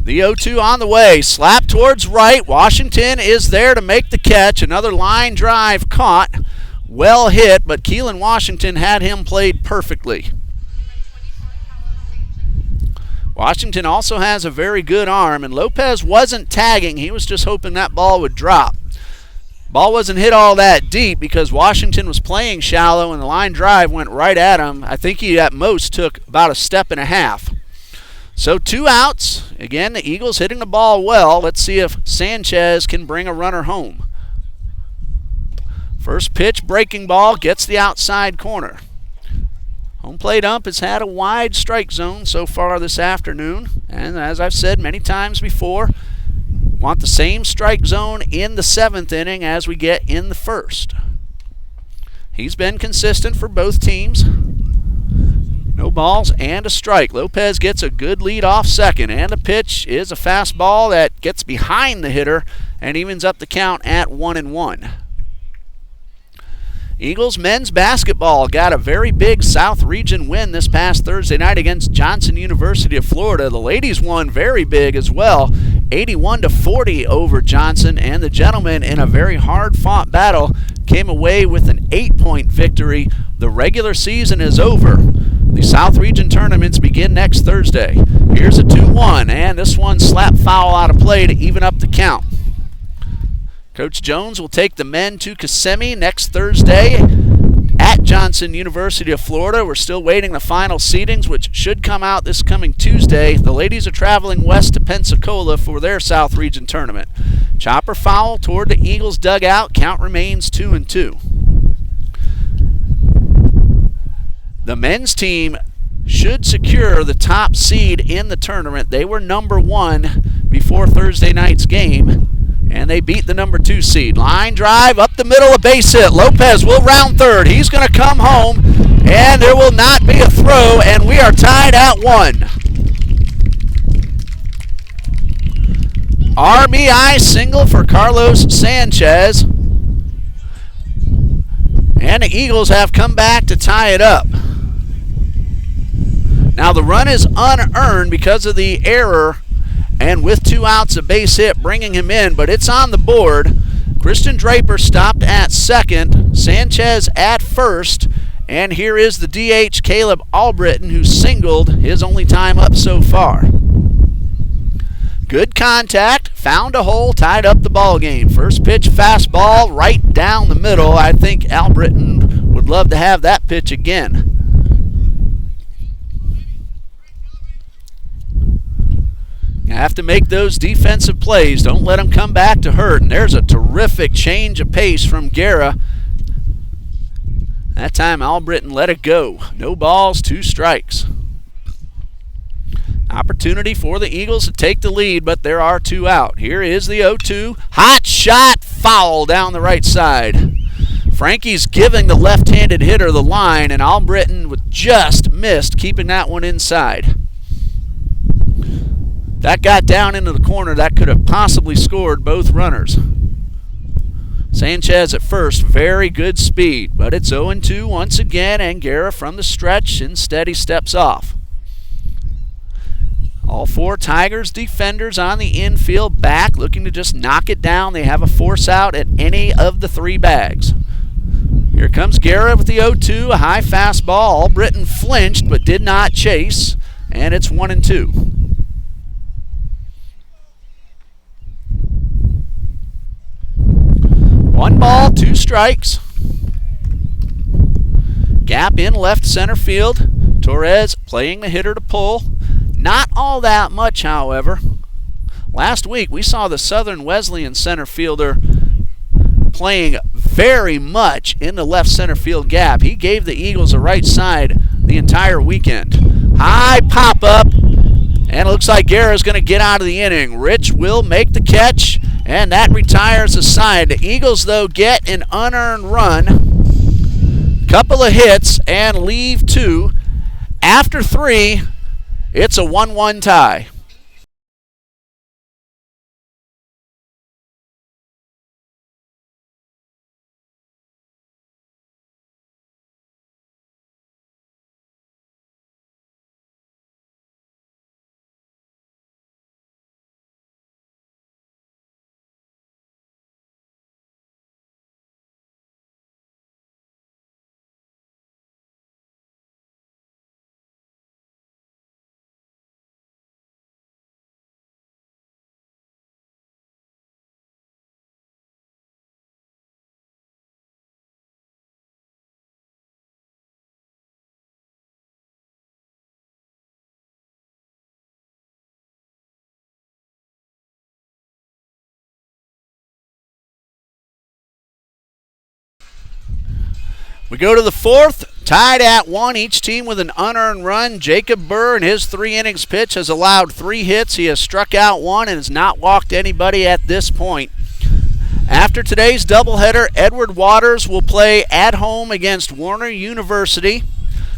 The 0-2 on the way, slap towards right. Washington is there to make the catch. Another line drive caught. Well hit, but Keelan Washington had him played perfectly. Washington also has a very good arm, and Lopez wasn't tagging. He was just hoping that ball would drop. Ball wasn't hit all that deep because Washington was playing shallow, and the line drive went right at him. I think he at most took about a step and a half. So 2 outs. Again, the Eagles hitting the ball well. Let's see if Sanchez can bring a runner home. First pitch, breaking ball, gets the outside corner. Home plate ump has had a wide strike zone so far this afternoon. And as I've said many times before, want the same strike zone in the 7th inning as we get in the 1st. He's been consistent for both teams. No balls and a strike. Lopez gets a good lead off second, and the pitch is a fastball that gets behind the hitter and evens up the count at 1-1. Eagles men's basketball got a very big South Region win this past Thursday night against Johnson University of Florida. The ladies won very big as well, 81-40 over Johnson, and the gentlemen in a very hard-fought battle came away with an 8-point victory. The regular season is over. The South Region tournaments begin next Thursday. Here's a 2-1, and this one slap foul out of play to even up the count. Coach Jones will take the men to Kissimmee next Thursday at Johnson University of Florida. We're still waiting the final seedings, which should come out this coming Tuesday. The ladies are traveling west to Pensacola for their South Region tournament. Chopper foul toward the Eagles dugout. Count remains 2-2. The men's team should secure the top seed in the tournament. They were number 1 before Thursday night's game, and they beat the number 2 seed. Line drive up the middle, a base hit. Lopez will round third. He's going to come home, and there will not be a throw, and we are tied at 1. RBI single for Carlos Sanchez, and the Eagles have come back to tie it up. Now the run is unearned because of the error, and with 2 outs, a base hit bringing him in, but it's on the board. Christian Draper stopped at second, Sanchez at first, and here is the DH, Caleb Albritton, who singled his only time up so far. Good contact, found a hole, tied up the ball game. First pitch fastball right down the middle. I think Albritton would love to have that pitch again. Have to make those defensive plays. Don't let them come back to hurt. And there's a terrific change of pace from Guerra. That time Albritton let it go. No balls, 2 strikes. Opportunity for the Eagles to take the lead, but there are 2 out. Here is the 0-2. Hot shot, foul down the right side. Frankie's giving the left-handed hitter the line, and Albritton just missed keeping that one inside. That got down into the corner. That could have possibly scored both runners. Sanchez at first, very good speed, but it's 0-2 once again, and Guerra from the stretch. Instead, he steps off. All 4 Tigers defenders on the infield back, looking to just knock it down. They have a force out at any of the 3 bags. Here comes Guerra with the 0-2, a high fastball. Albritton flinched but did not chase, and it's 1-2. 1 ball, 2 strikes. Gap in left center field. Torres playing the hitter to pull. Not all that much, however. Last week we saw the Southern Wesleyan center fielder playing very much in the left center field gap. He gave the Eagles a right side the entire weekend. High pop up, and it looks like Guerra's going to get out of the inning. Rich will make the catch, and that retires the side. The Eagles, though, get an unearned run, couple of hits, and leave 2. After 3, it's a 1-1 tie. We go to the 4th, tied at 1, each team with an unearned run. Jacob Burr in his 3 innings pitch has allowed 3 hits. He has struck out 1 and has not walked anybody at this point. After today's doubleheader, Edward Waters will play at home against Warner University.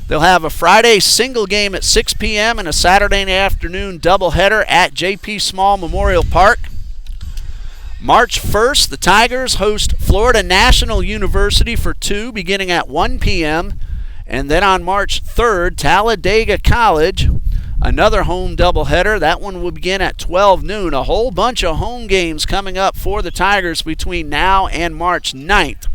They'll have a Friday single game at 6 p.m. and a Saturday afternoon doubleheader at J.P. Small Memorial Park. March 1st, the Tigers host Florida National University for 2 beginning at 1 p.m. And then on March 3rd, Talladega College, another home doubleheader. That one will begin at 12 noon. A whole bunch of home games coming up for the Tigers between now and March 9th.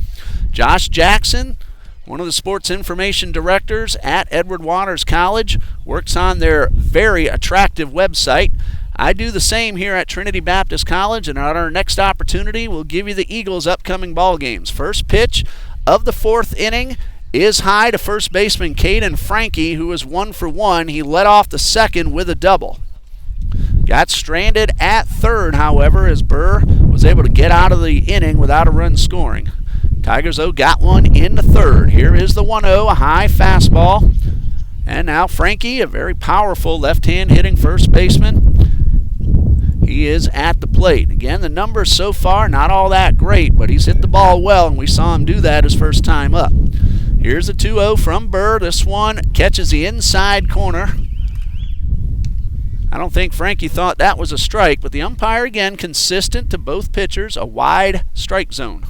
Josh Jackson, one of the sports information directors at Edward Waters College, works on their very attractive website. I do the same here at Trinity Baptist College, and on our next opportunity, we'll give you the Eagles' upcoming ball games. First pitch of the 4th inning is high to first baseman Caden Frankie, who is 1 for 1. He led off the 2nd with a double. Got stranded at 3rd, however, as Burr was able to get out of the inning without a run scoring. Tigers, though, got one in the 3rd. Here is the 1-0, a high fastball. And now Frankie, a very powerful left-hand hitting first baseman. He is at the plate. Again, the numbers so far not all that great, but he's hit the ball well, and we saw him do that his first time up. Here's the 2-0 from Burr. This one catches the inside corner. I don't think Frankie thought that was a strike, but the umpire, again, consistent to both pitchers, a wide strike zone.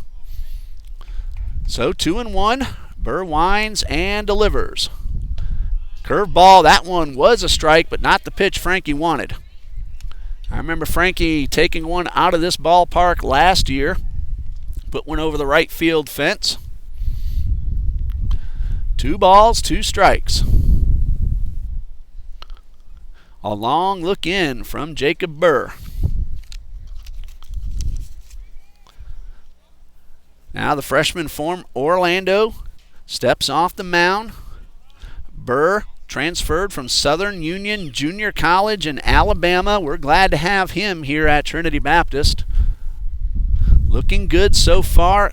So 2-1, Burr winds and delivers. Curveball, that one was a strike, but not the pitch Frankie wanted. I remember Frankie taking one out of this ballpark last year, put one over the right field fence. 2 balls, 2 strikes. A long look in from Jacob Burr. Now the freshman from Orlando steps off the mound. Burr transferred from Southern Union Junior College in Alabama. We're glad to have him here at Trinity Baptist. Looking good so far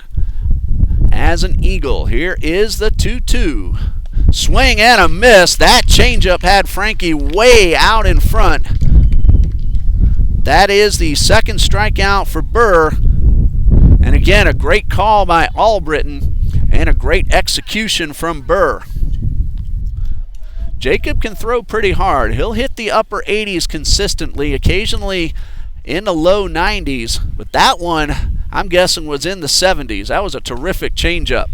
as an Eagle. Here is the 2-2. Swing and a miss. That changeup had Frankie way out in front. That is the second strikeout for Burr. And again, a great call by Albritton and a great execution from Burr. Jacob can throw pretty hard. He'll hit the upper 80s consistently, occasionally in the low 90s. But that one, I'm guessing, was in the 70s. That was a terrific changeup.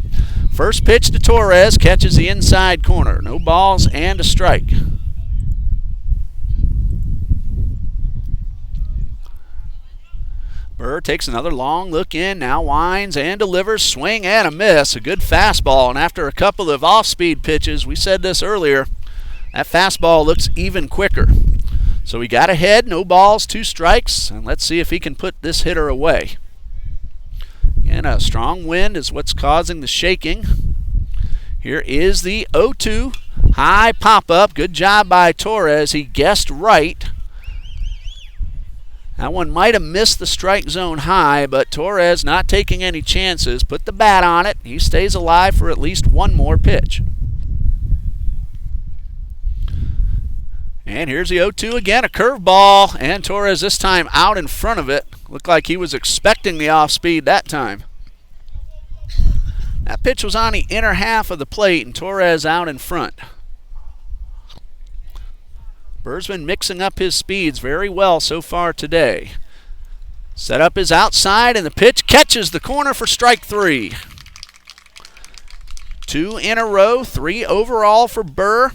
First pitch to Torres, catches the inside corner. No balls and a strike. Burr takes another long look in, now winds and delivers, swing and a miss. A good fastball, and after a couple of off-speed pitches, we said this earlier, that fastball looks even quicker. So he got ahead, no balls, 2 strikes, and let's see if he can put this hitter away. And a strong wind is what's causing the shaking. Here is the 0-2, high pop-up. Good job by Torres. He guessed right. That one might have missed the strike zone high, but Torres not taking any chances. Put the bat on it. He stays alive for at least one more pitch. And here's the 0-2 again, a curveball, and Torres this time out in front of it. Looked like he was expecting the off-speed that time. That pitch was on the inner half of the plate, and Torres out in front. Burr's been mixing up his speeds very well so far today. Set up his outside, and the pitch catches the corner for strike 3. 2 in a row, 3 overall for Burr.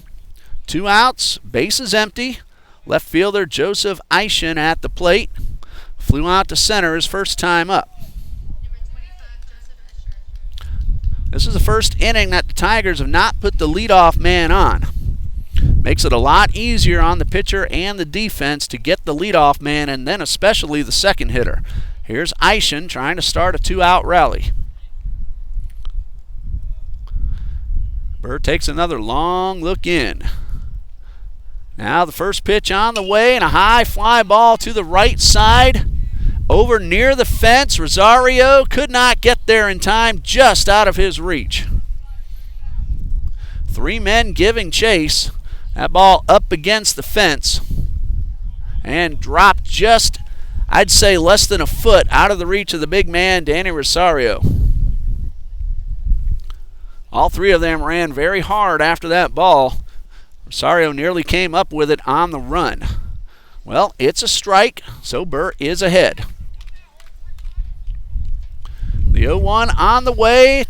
2 outs, bases empty. Left fielder Joseph Eischen at the plate. Flew out to center his first time up. This is the first inning that the Tigers have not put the leadoff man on. Makes it a lot easier on the pitcher and the defense to get the leadoff man, and then especially the second hitter. Here's Eischen trying to start a 2-out rally. Burr takes another long look in. Now the first pitch on the way, and a high fly ball to the right side. Over near the fence. Rosario could not get there in time, just out of his reach. 3 men giving chase. That ball up against the fence and dropped just, I'd say, less than a foot out of the reach of the big man, Danny Rosario. All 3 of them ran very hard after that ball. Rosario nearly came up with it on the run. Well, it's a strike, so Burr is ahead. The 0-1 on the way.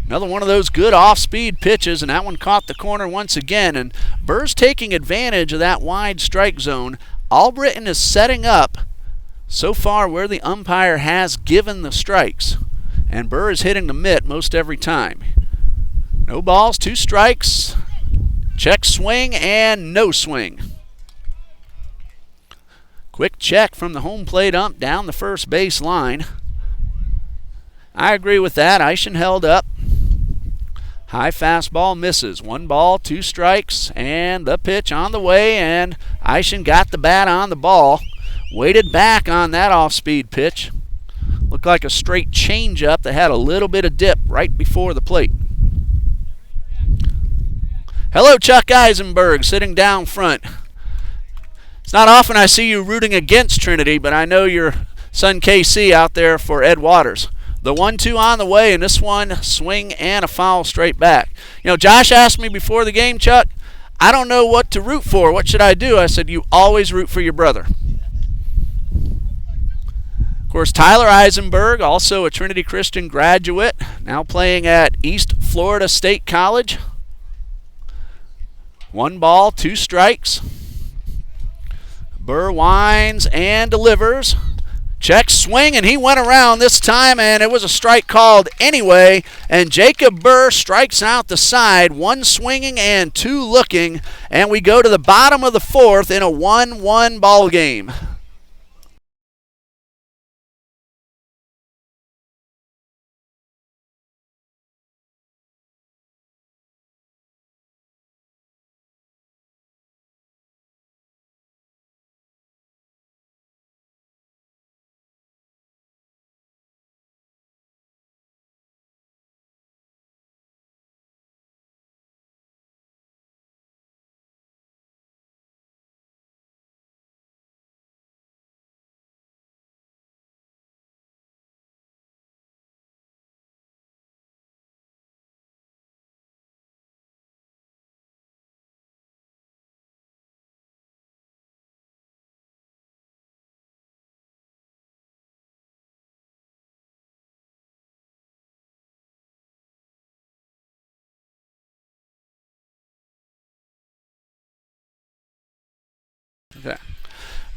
Another one of those good off-speed pitches, and that one caught the corner once again. And Burr's taking advantage of that wide strike zone. Albritton is setting up so far where the umpire has given the strikes. And Burr is hitting the mitt most every time. No balls, 2 strikes. Check swing and no swing. Quick check from the home plate ump down the first base line. I agree with that. Eischen held up. High fastball misses. 1 ball, 2 strikes, and the pitch on the way, and Eischen got the bat on the ball. Waited back on that off-speed pitch. Looked like a straight changeup that had a little bit of dip right before the plate. Hello, Chuck Eisenberg, sitting down front. It's not often I see you rooting against Trinity, but I know your son KC out there for Ed Waters. The 1-2 on the way, and this one, swing and a foul straight back. You know, Josh asked me before the game, Chuck, I don't know what to root for. What should I do? I said, you always root for your brother. Of course, Tyler Eisenberg, also a Trinity Christian graduate, now playing at East Florida State College. 1 ball, 2 strikes. Burr winds and delivers. Check swing, and he went around this time, and it was a strike called anyway. And Jacob Burr strikes out the side, 1 swinging and 2 looking. And we go to the bottom of the 4th in a 1-1 ball game. Okay.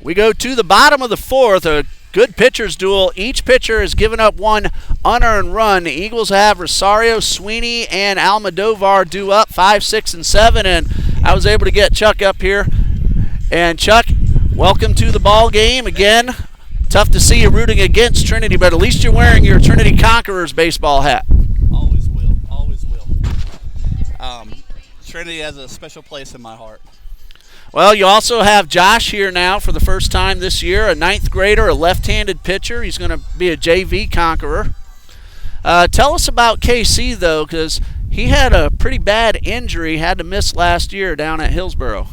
We go to the bottom of the fourth, a good pitcher's duel. Each pitcher has given up one unearned run. The Eagles have Rosario, Sweeney, and Almodovar due up 5, 6, and 7, and I was able to get Chuck up here. And Chuck, welcome to the ball game again. Tough to see you rooting against Trinity, but at least you're wearing your Trinity Conquerors baseball hat. Always will, always will. Trinity has a special place in my heart. Well, you also have Josh here now for the first time this year, a 9th grader, a left-handed pitcher. He's going to be a JV Conqueror. Tell us about KC, though, because he had a pretty bad injury, had to miss last year down at Hillsboro.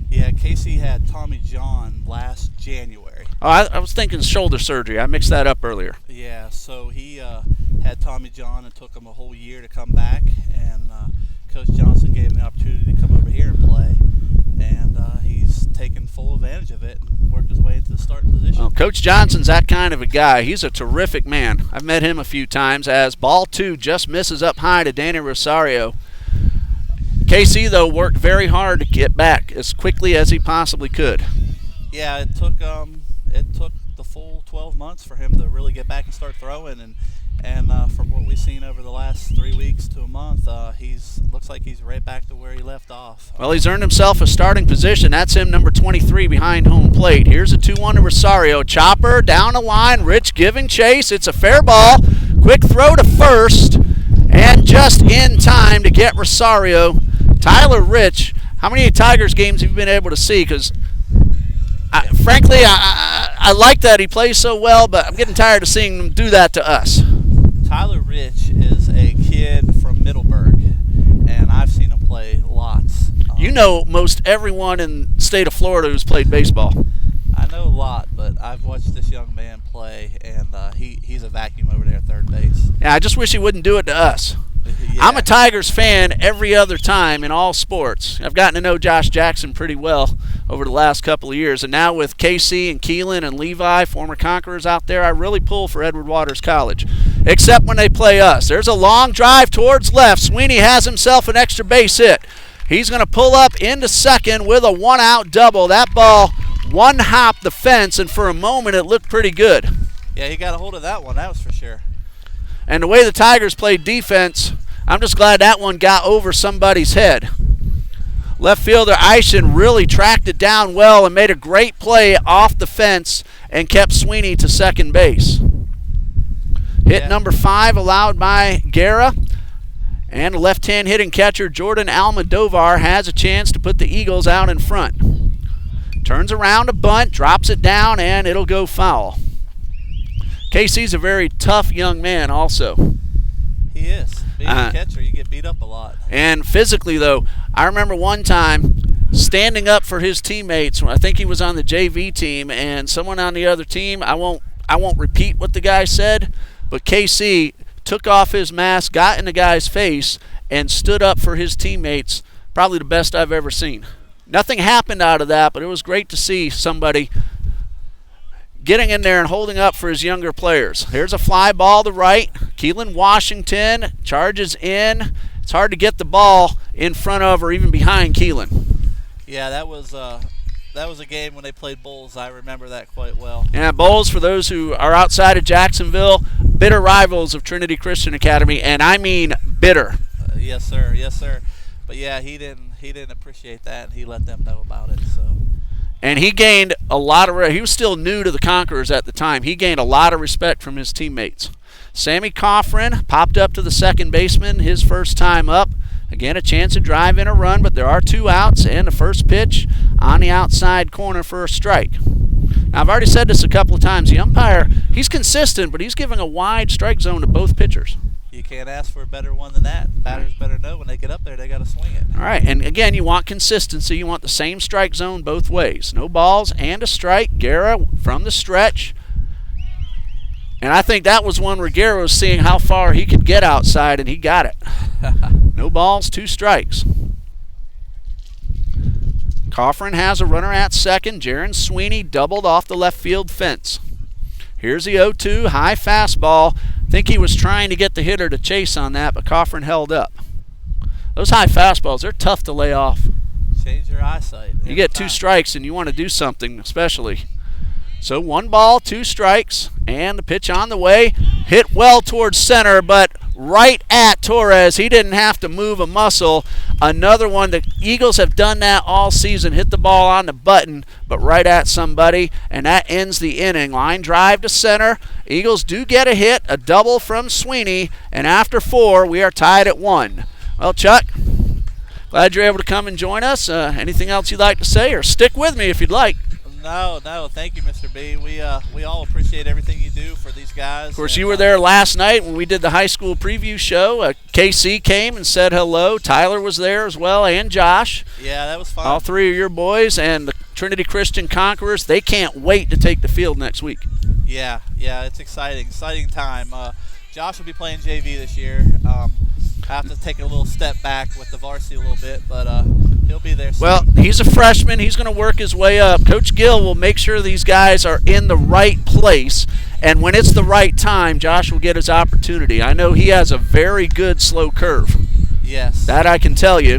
Yeah, Casey had Tommy John last January. Oh, I was thinking shoulder surgery. I mixed that up earlier. Yeah, so he had Tommy John and took him a whole year to come back, and Coach Johnson gave him the opportunity to come over here and play, and he's taken full advantage of it and worked his way into the starting position. Well, Coach Johnson's that kind of a guy. He's a terrific man. I've met him a few times as ball 2 just misses up high to Danny Rosario. KC, though, worked very hard to get back as quickly as he possibly could. Yeah, it took the full 12 months for him to really get back and start throwing, and from what we've seen over the last 3 weeks to a month, looks like he's right back to where he left off. Well, he's earned himself a starting position. That's him, number 23, behind home plate. Here's a 2-1 to Rosario. Chopper down the line. Rich giving chase. It's a fair ball. Quick throw to first, and just in time to get Rosario. Tyler Rich, how many Tigers games have you been able to see? Because, frankly, I like that he plays so well, but I'm getting tired of seeing him do that to us. Tyler Rich is a kid from Middleburg, and I've seen him play lots. You know most everyone in the state of Florida who's played baseball. I know a lot, but I've watched this young man play, and he's a vacuum over there at third base. Yeah, I just wish he wouldn't do it to us. Yeah. I'm a Tigers fan every other time in all sports. I've gotten to know Josh Jackson pretty well over the last couple of years, and now with KC and Keelan and Levi, former Conquerors out there, I really pull for Edward Waters College, except when they play us. There's a long drive towards left. Sweeney has himself an extra base hit. He's going to pull up into second with a 1-out double. That ball one-hopped the fence, and for a moment it looked pretty good. Yeah, he got a hold of that one, that was for sure. And the way the Tigers played defense, I'm just glad that one got over somebody's head. Left fielder Eishen really tracked it down well and made a great play off the fence and kept Sweeney to second base. Hit number 5 allowed by Guerra. And left-hand hitting catcher Jordan Almodovar has a chance to put the Eagles out in front. Turns around a bunt, drops it down, and it'll go foul. KC's a very tough young man also. He is. Being a catcher, you get beat up a lot. And physically, though, I remember one time standing up for his teammates. I think he was on the JV team, and someone on the other team, I won't repeat what the guy said, but KC took off his mask, got in the guy's face, and stood up for his teammates. Probably the best I've ever seen. Nothing happened out of that, but it was great to see somebody getting in there and holding up for his younger players. Here's a fly ball to right. Keelan Washington charges in. It's hard to get the ball in front of or even behind Keelan. Yeah, that was a game when they played Bulls. I remember that quite well. Yeah, Bulls, for those who are outside of Jacksonville, bitter rivals of Trinity Christian Academy, and I mean bitter. Yes, sir. Yes, sir. But yeah, he didn't appreciate that, and he let them know about it. So. And he gained a lot of. He was still new to the Conquerors at the time. He gained a lot of respect from his teammates. Sammy Coffrin popped up to the second baseman his first time up. Again, a chance to drive in a run, but there are 2 outs and the first pitch on the outside corner for a strike. Now, I've already said this a couple of times. The umpire, he's consistent, but he's giving a wide strike zone to both pitchers. You can't ask for a better one than that. The batters better know when they get up there they got to swing it. All right, and again, you want consistency. You want the same strike zone both ways. No balls and a strike. Guerra from the stretch. And I think that was one where Guerra was seeing how far he could get outside, and he got it. No balls, 2 strikes. Coffrin has a runner at second. Jaron Sweeney doubled off the left field fence. Here's the 0-2, high fastball. I think he was trying to get the hitter to chase on that, but Coffrin held up. Those high fastballs, they're tough to lay off. Change your eyesight. You get 2 strikes and you want to do something especially. So 1 ball, 2 strikes, and the pitch on the way. Hit well towards center, but right at Torres. He didn't have to move a muscle. Another one. The Eagles have done that all season. Hit the ball on the button, but right at somebody, and that ends the inning. Line drive to center. Eagles do get a hit, a double from Sweeney, and after 4, we are tied at 1. Well, Chuck, glad you're able to come and join us. Anything else you'd like to say, or stick with me if you'd like? No, thank you, Mr. B. We all appreciate everything you do for these guys. Of course, you were there last night when we did the high school preview show. KC came and said hello. Tyler was there as well, and Josh. Yeah, that was fun. All 3 of your boys, and the Trinity Christian Conquerors, they can't wait to take the field next week. Yeah, it's exciting time. Josh will be playing JV this year. I have to take a little step back with the varsity a little bit, but he'll be there soon. Well, he's a freshman. He's going to work his way up. Coach Gill will make sure these guys are in the right place, and when it's the right time, Josh will get his opportunity. I know he has a very good slow curve. Yes. That I can tell you.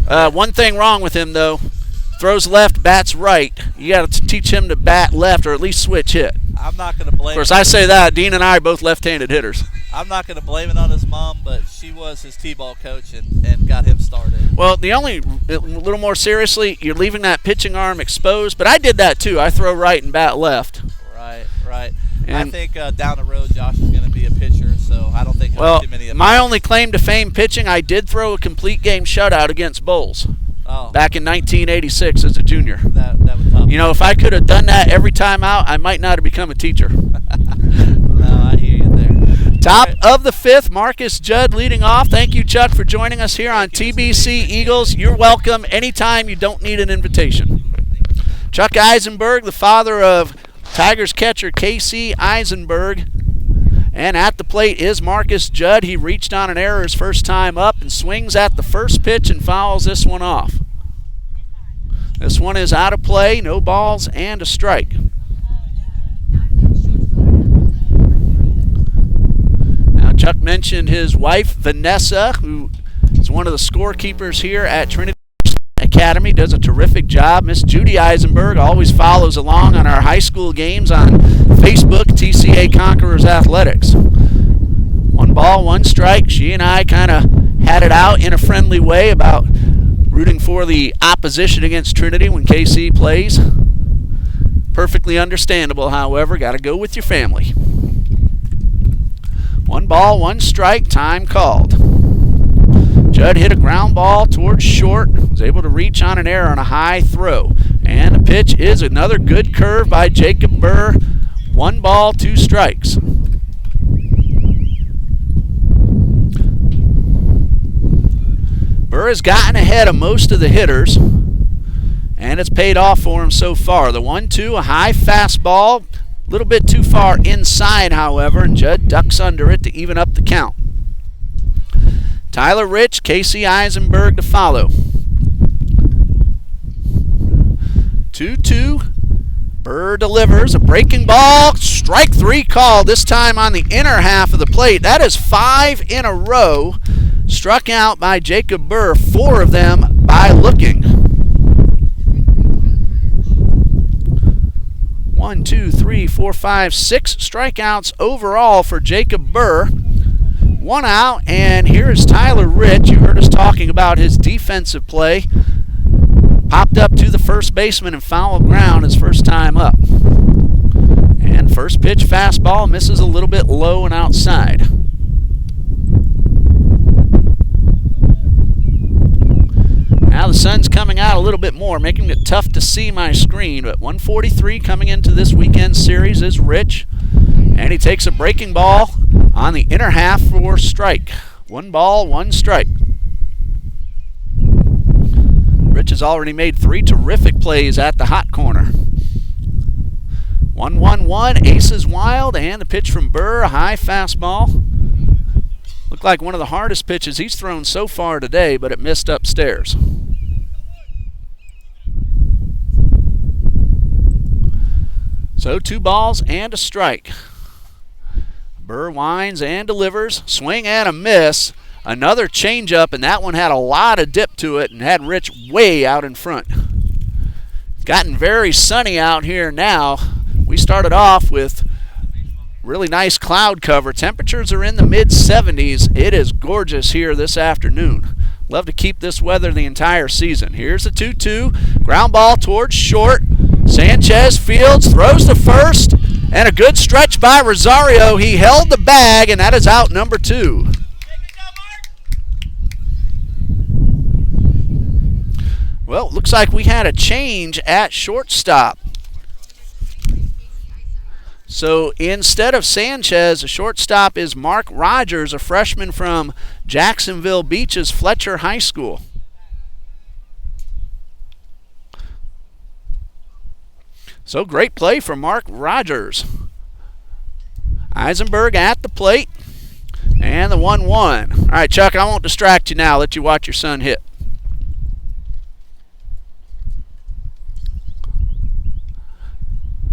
One thing wrong with him, though, throws left, bats right. You got to teach him to bat left or at least switch hit. I'm not going to blame him. Of course, I say that. Dean and I are both left-handed hitters. I'm not going to blame it on his mom, but she was his T-ball coach and got him started. Well, a little more seriously, you're leaving that pitching arm exposed, but I did that too. I throw right and bat left. Right. And I think down the road, Josh is going to be a pitcher, so I don't think he'll have too many. My only claim to fame pitching, I did throw a complete game shutout against Bowles. Oh. Back in 1986 as a junior. That was tough. You know, if I could have done that every time out, I might not have become a teacher. No, I hear you there. Top of the 5th, Marcus Judd leading off. Thank you, Chuck, for joining us here on TBC Eagles. You're welcome anytime. You don't need an invitation. Chuck Eisenberg, the father of Tigers catcher Casey Eisenberg. And at the plate is Marcus Judd. He reached on an error his first time up and swings at the first pitch and fouls this one off. This one is out of play, no balls and a strike. Now Chuck mentioned his wife Vanessa, who is one of the scorekeepers here at Trinity Academy, does a terrific job. Miss Judy Eisenberg always follows along on our high school games on Facebook, TCA Conquerors Athletics. 1 ball, 1 strike. She and I kind of had it out in a friendly way about rooting for the opposition against Trinity when KC plays. Perfectly understandable, however. Got to go with your family. 1 ball, 1 strike. Time called. Judd hit a ground ball towards short, was able to reach on an error on a high throw. And the pitch is another good curve by Jacob Burr. 1 ball, 2 strikes. Burr has gotten ahead of most of the hitters, and it's paid off for him so far. The 1-2, a high fastball, a little bit too far inside, however, and Judd ducks under it to even up the count. Tyler Rich, Casey Eisenberg to follow. 2-2. Burr delivers a breaking ball. Strike 3 called, this time on the inner half of the plate. That is 5 in a row. Struck out by Jacob Burr, 4 of them by looking. 1, 2, 3, 4, 5, 6 strikeouts overall for Jacob Burr. 1 out, and here is Tyler Rich. You heard us talking about his defensive play. Popped up to the first baseman and fouled ground his first time up. And first pitch fastball misses a little bit low and outside. Now the sun's coming out a little bit more, making it tough to see my screen, but 143 coming into this weekend series is Rich. And he takes a breaking ball on the inner half for strike. 1 ball, 1 strike. Rich has already made 3 terrific plays at the hot corner. 1-1-1, aces wild, and the pitch from Burr, a high fastball. Looked like one of the hardest pitches he's thrown so far today, but it missed upstairs. So 2 balls and a strike. Burr winds and delivers. Swing and a miss. Another changeup, and that one had a lot of dip to it and had Rich way out in front. It's gotten very sunny out here now. We started off with really nice cloud cover. Temperatures are in the mid-70s. It is gorgeous here this afternoon. Love to keep this weather the entire season. Here's the 2-2. Ground ball towards short. Sanchez fields, throws to first, and a good stretch by Rosario. He held the bag, and that is out number 2. Well, it looks like we had a change at shortstop. So instead of Sanchez, the shortstop is Mark Rogers, a freshman from Jacksonville Beach's Fletcher High School. So great play for Mark Rogers. Eisenberg at the plate. And the 1-1. All right, Chuck, I won't distract you now. I'll let you watch your son hit.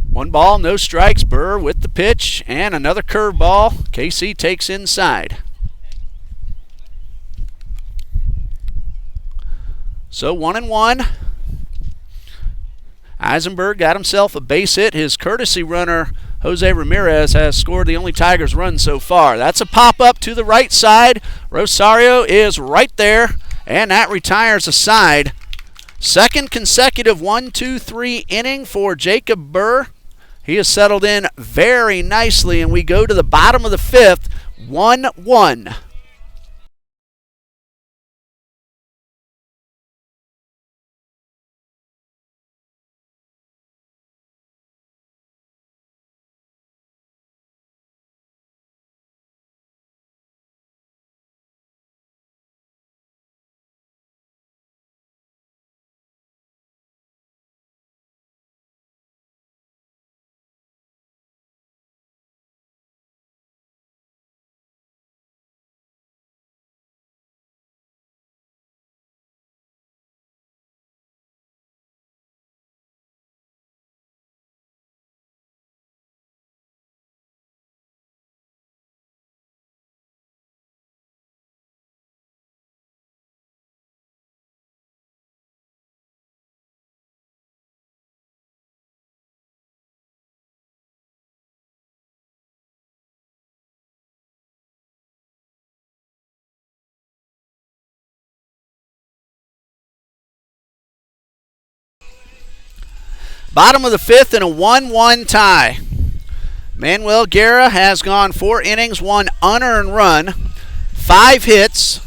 One ball, no strikes. Burr with the pitch and another curveball. KC takes inside. So 1-1. Eisenberg got himself a base hit. His courtesy runner, Jose Ramirez, has scored the only Tigers run so far. That's a pop-up to the right side. Rosario is right there, and that retires a side. Second consecutive 1-2-3 inning for Jacob Burr. He has settled in very nicely, and we go to the bottom of the 5th, 1-1. Bottom of the 5th and a 1-1 tie. Manuel Guerra has gone 4 innings, 1 unearned run, 5 hits,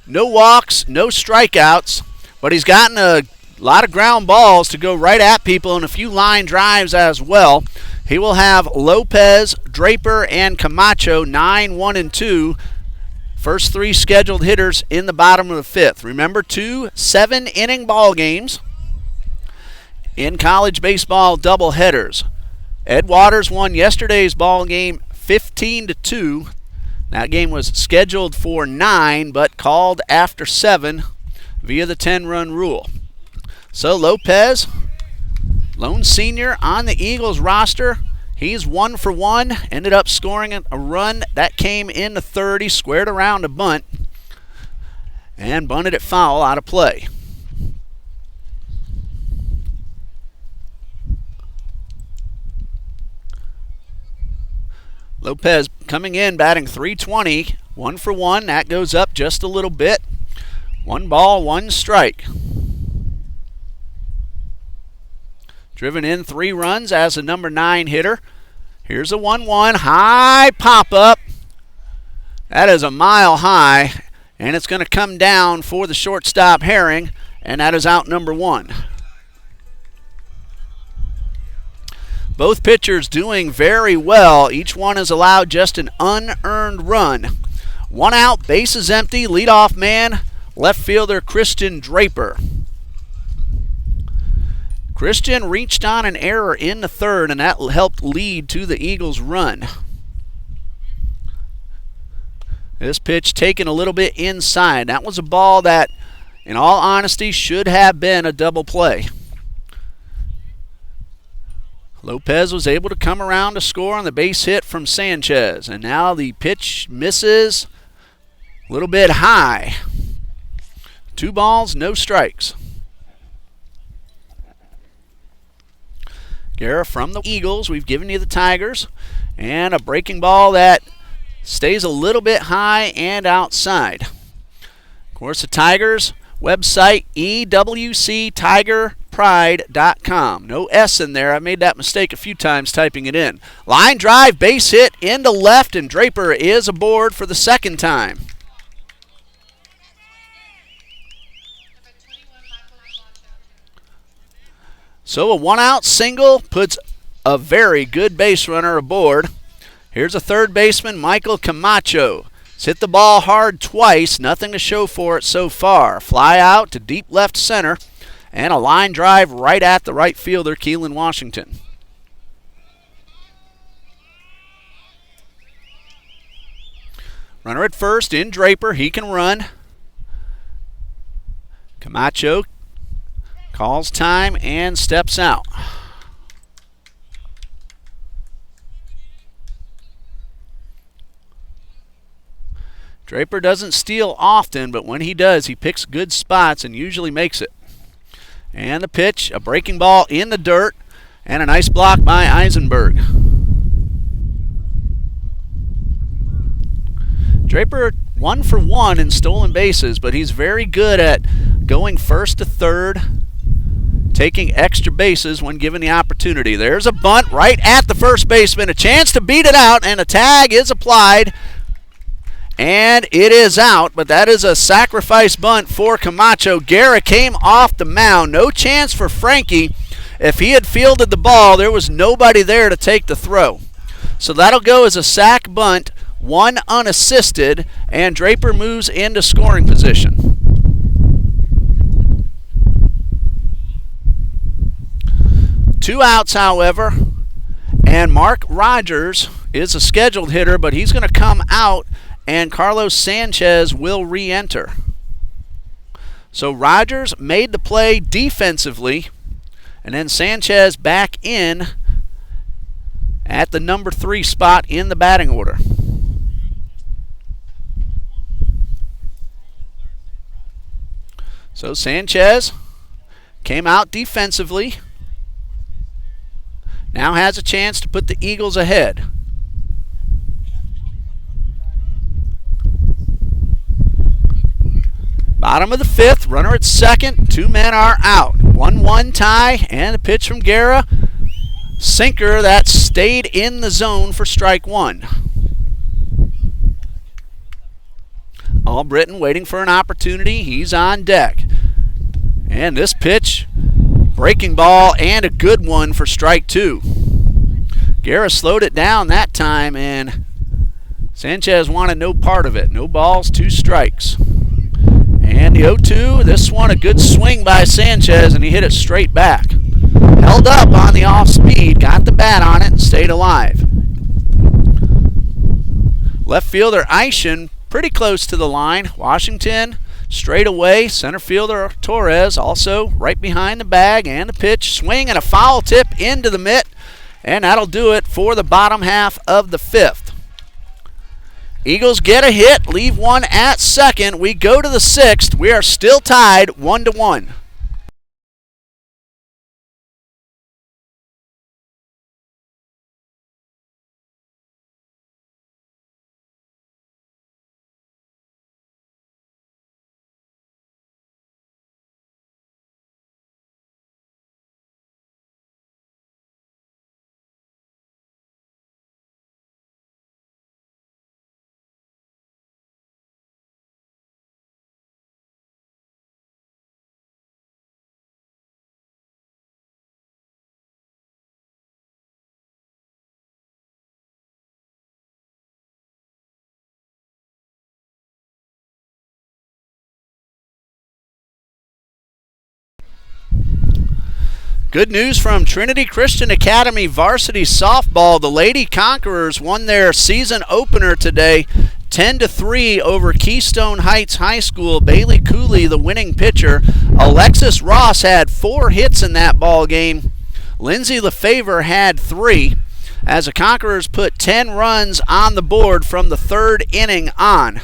no walks, no strikeouts, but he's gotten a lot of ground balls to go right at people and a few line drives as well. He will have Lopez, Draper, and Camacho 9, 1, and 2. First 3 scheduled hitters in the bottom of the 5th. Remember, 2 7-inning ball games in college baseball doubleheaders. Ed Waters won yesterday's ball game 15-2. That game was scheduled for 9 but called after 7 via the 10-run rule. So Lopez, lone senior on the Eagles roster. He's 1 for 1, ended up scoring a run that came in the 30, squared around a bunt, and bunted it foul out of play. Lopez coming in, batting .320, 1 for 1. That goes up just a little bit. 1 ball, 1 strike. Driven in 3 runs as a number 9 hitter. Here's a 1-1, high pop-up. That is a mile high, and it's going to come down for the shortstop Herring, and that is out number 1. Both pitchers doing very well. Each one has allowed just an unearned run. 1 out, bases empty, leadoff man, left fielder Christian Draper. Christian reached on an error in the 3rd, and that helped lead to the Eagles' run. This pitch taken a little bit inside. That was a ball that, in all honesty, should have been a double play. Lopez was able to come around to score on the base hit from Sanchez. And now the pitch misses. A little bit high. 2 balls, no strikes. Guerra from the Eagles. We've given you the Tigers. And a breaking ball that stays a little bit high and outside. Of course, the Tigers website, ewctigerpride.com. No S in there. I made that mistake a few times typing it in. Line drive, base hit into left, and Draper is aboard for the second time. So a 1-out single puts a very good base runner aboard. Here's a third baseman, Michael Camacho. He's hit the ball hard twice, nothing to show for it so far. Fly out to deep left center, and a line drive right at the right fielder, Keelan Washington. Runner at first in Draper, he can run. Camacho calls time and steps out. Draper doesn't steal often, but when he does, he picks good spots and usually makes it. And the pitch, a breaking ball in the dirt, and a nice block by Eisenberg. Draper 1 for 1 in stolen bases, but he's very good at going first to third, taking extra bases when given the opportunity. There's a bunt right at the first baseman, a chance to beat it out, and a tag is applied, and it is out, but that is a sacrifice bunt for Camacho. Guerra came off the mound. No chance for Frankie. If he had fielded the ball, there was nobody there to take the throw. So that'll go as a sac bunt, 1 unassisted, and Draper moves into scoring position. Two outs, however, and Mark Rogers is a scheduled hitter, but he's going to come out, and Carlos Sanchez will re-enter. So Rogers made the play defensively, and then Sanchez back in at the number 3 spot in the batting order. So Sanchez came out defensively. Now has a chance to put the Eagles ahead. Bottom of the 5th, runner at second, 2 men are out. 1-1 tie, and a pitch from Guerra. Sinker that stayed in the zone for strike 1. Albritton waiting for an opportunity. He's on deck. And this pitch, breaking ball, and a good one for strike 2. Guerra slowed it down that time, and Sanchez wanted no part of it. No balls, 2 strikes. And the 0-2, this one a good swing by Sanchez, and he hit it straight back. Held up on the off speed, got the bat on it, and stayed alive. Left fielder Eischen pretty close to the line. Washington straight away. Center fielder Torres also right behind the bag, and the pitch, swing, and a foul tip into the mitt, and that'll do it for the bottom half of the 5th. Eagles get a hit, leave one at second. We go to the 6th. We are still tied 1-1. Good news from Trinity Christian Academy varsity softball. The Lady Conquerors won their season opener today, 10-3 over Keystone Heights High School. Bailey Cooley, the winning pitcher. Alexis Ross had 4 hits in that ball game. Lindsay LaFavor had 3. As the Conquerors put 10 runs on the board from the 3rd inning on.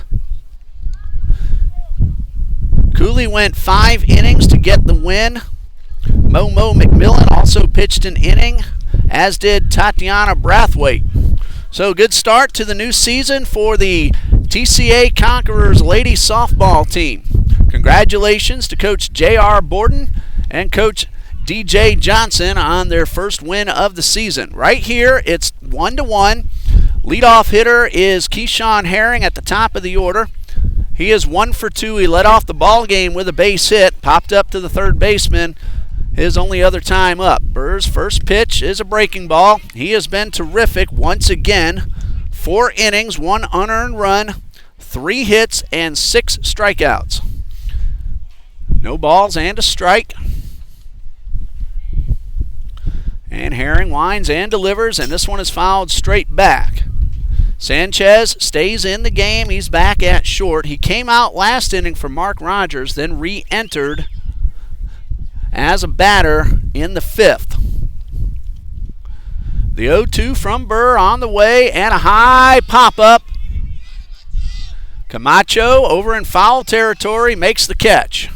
Hooley went 5 innings to get the win. Momo McMillan also pitched an inning, as did Tatiana Brathwaite. So good start to the new season for the TCA Conquerors ladies softball team. Congratulations to Coach J.R. Borden and Coach DJ Johnson on their first win of the season. Right here, it's 1-1. Leadoff hitter is Keyshawn Herring at the top of the order. He is 1 for 2. He led off the ball game with a base hit, popped up to the third baseman, his only other time up. Burr's first pitch is a breaking ball. He has been terrific once again. 4 innings, 1 unearned run, 3 hits, and 6 strikeouts. No balls and a strike. And Herring winds and delivers, and this one is fouled straight back. Sanchez stays in the game. He's back at short. He came out last inning for Mark Rogers, then re-entered as a batter in the 5th. The 0-2 from Burr on the way, and a high pop-up. Camacho over in foul territory makes the catch.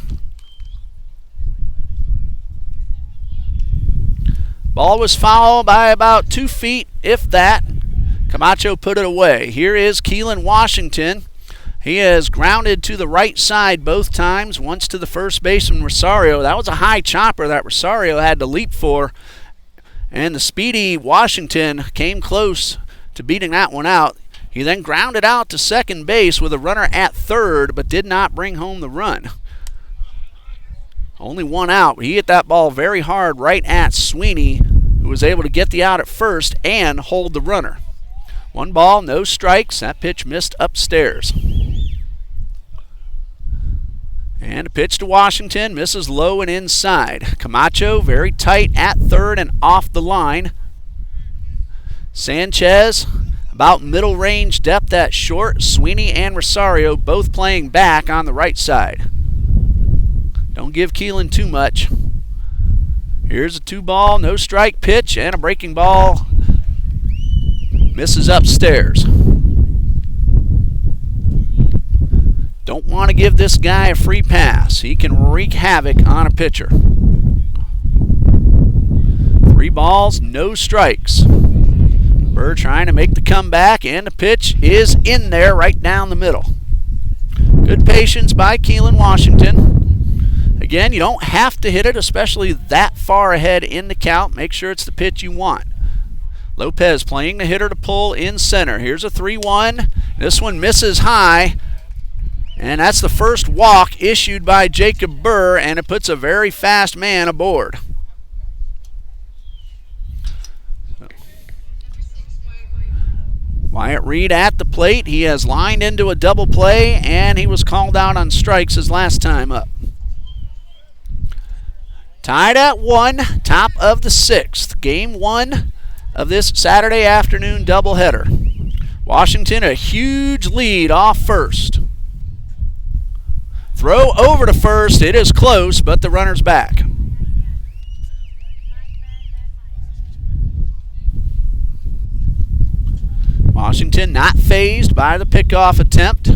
Ball was foul by about 2 feet, if that. Camacho put it away. Here is Keelan Washington. He has grounded to the right side both times, once to the first baseman Rosario. That was a high chopper that Rosario had to leap for, and the speedy Washington came close to beating that one out. He then grounded out to second base with a runner at third, but did not bring home the run. Only 1 out. He hit that ball very hard right at Sweeney, who was able to get the out at first and hold the runner. 1 ball, no strikes. That pitch missed upstairs. And a pitch to Washington, misses low and inside. Camacho very tight at third and off the line. Sanchez about middle range depth at short. Sweeney and Rosario both playing back on the right side. Don't give Keelan too much. Here's a 2-ball, no strike pitch, and a breaking ball. Misses upstairs. Don't want to give this guy a free pass. He can wreak havoc on a pitcher. 3 balls, no strikes. Burr trying to make the comeback, and the pitch is in there right down the middle. Good patience by Keelan Washington. Again, you don't have to hit it, especially that far ahead in the count. Make sure it's the pitch you want. Lopez playing the hitter to pull in center. Here's a 3-1. This one misses high, and that's the first walk issued by Jacob Burr, and it puts a very fast man aboard. Wyatt Reed at the plate. He has lined into a double play, and he was called out on strikes his last time up. Tied at 1, top of the 6th. Game 1 of this Saturday afternoon doubleheader. Washington a huge lead off first. Throw over to first. It is close, but the runner's back. Washington not fazed by the pickoff attempt.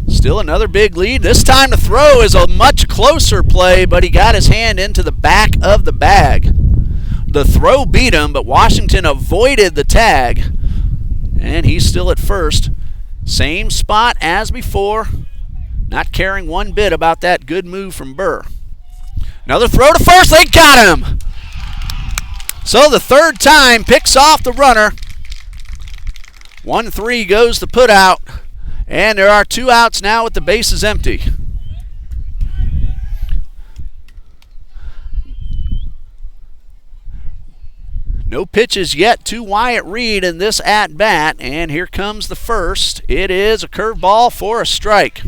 Still another big lead. This time the throw is a much closer play, but he got his hand into the back of the bag. The throw beat him, but Washington avoided the tag, and he's still at first. Same spot as before. Not caring one bit about that good move from Burr. Another throw to first. They got him. So the third time picks off the runner. 1-3 goes the put out. And there are 2 outs now with the bases empty. No pitches yet to Wyatt Reed in this at-bat, and here comes the first. It is a curveball for a strike.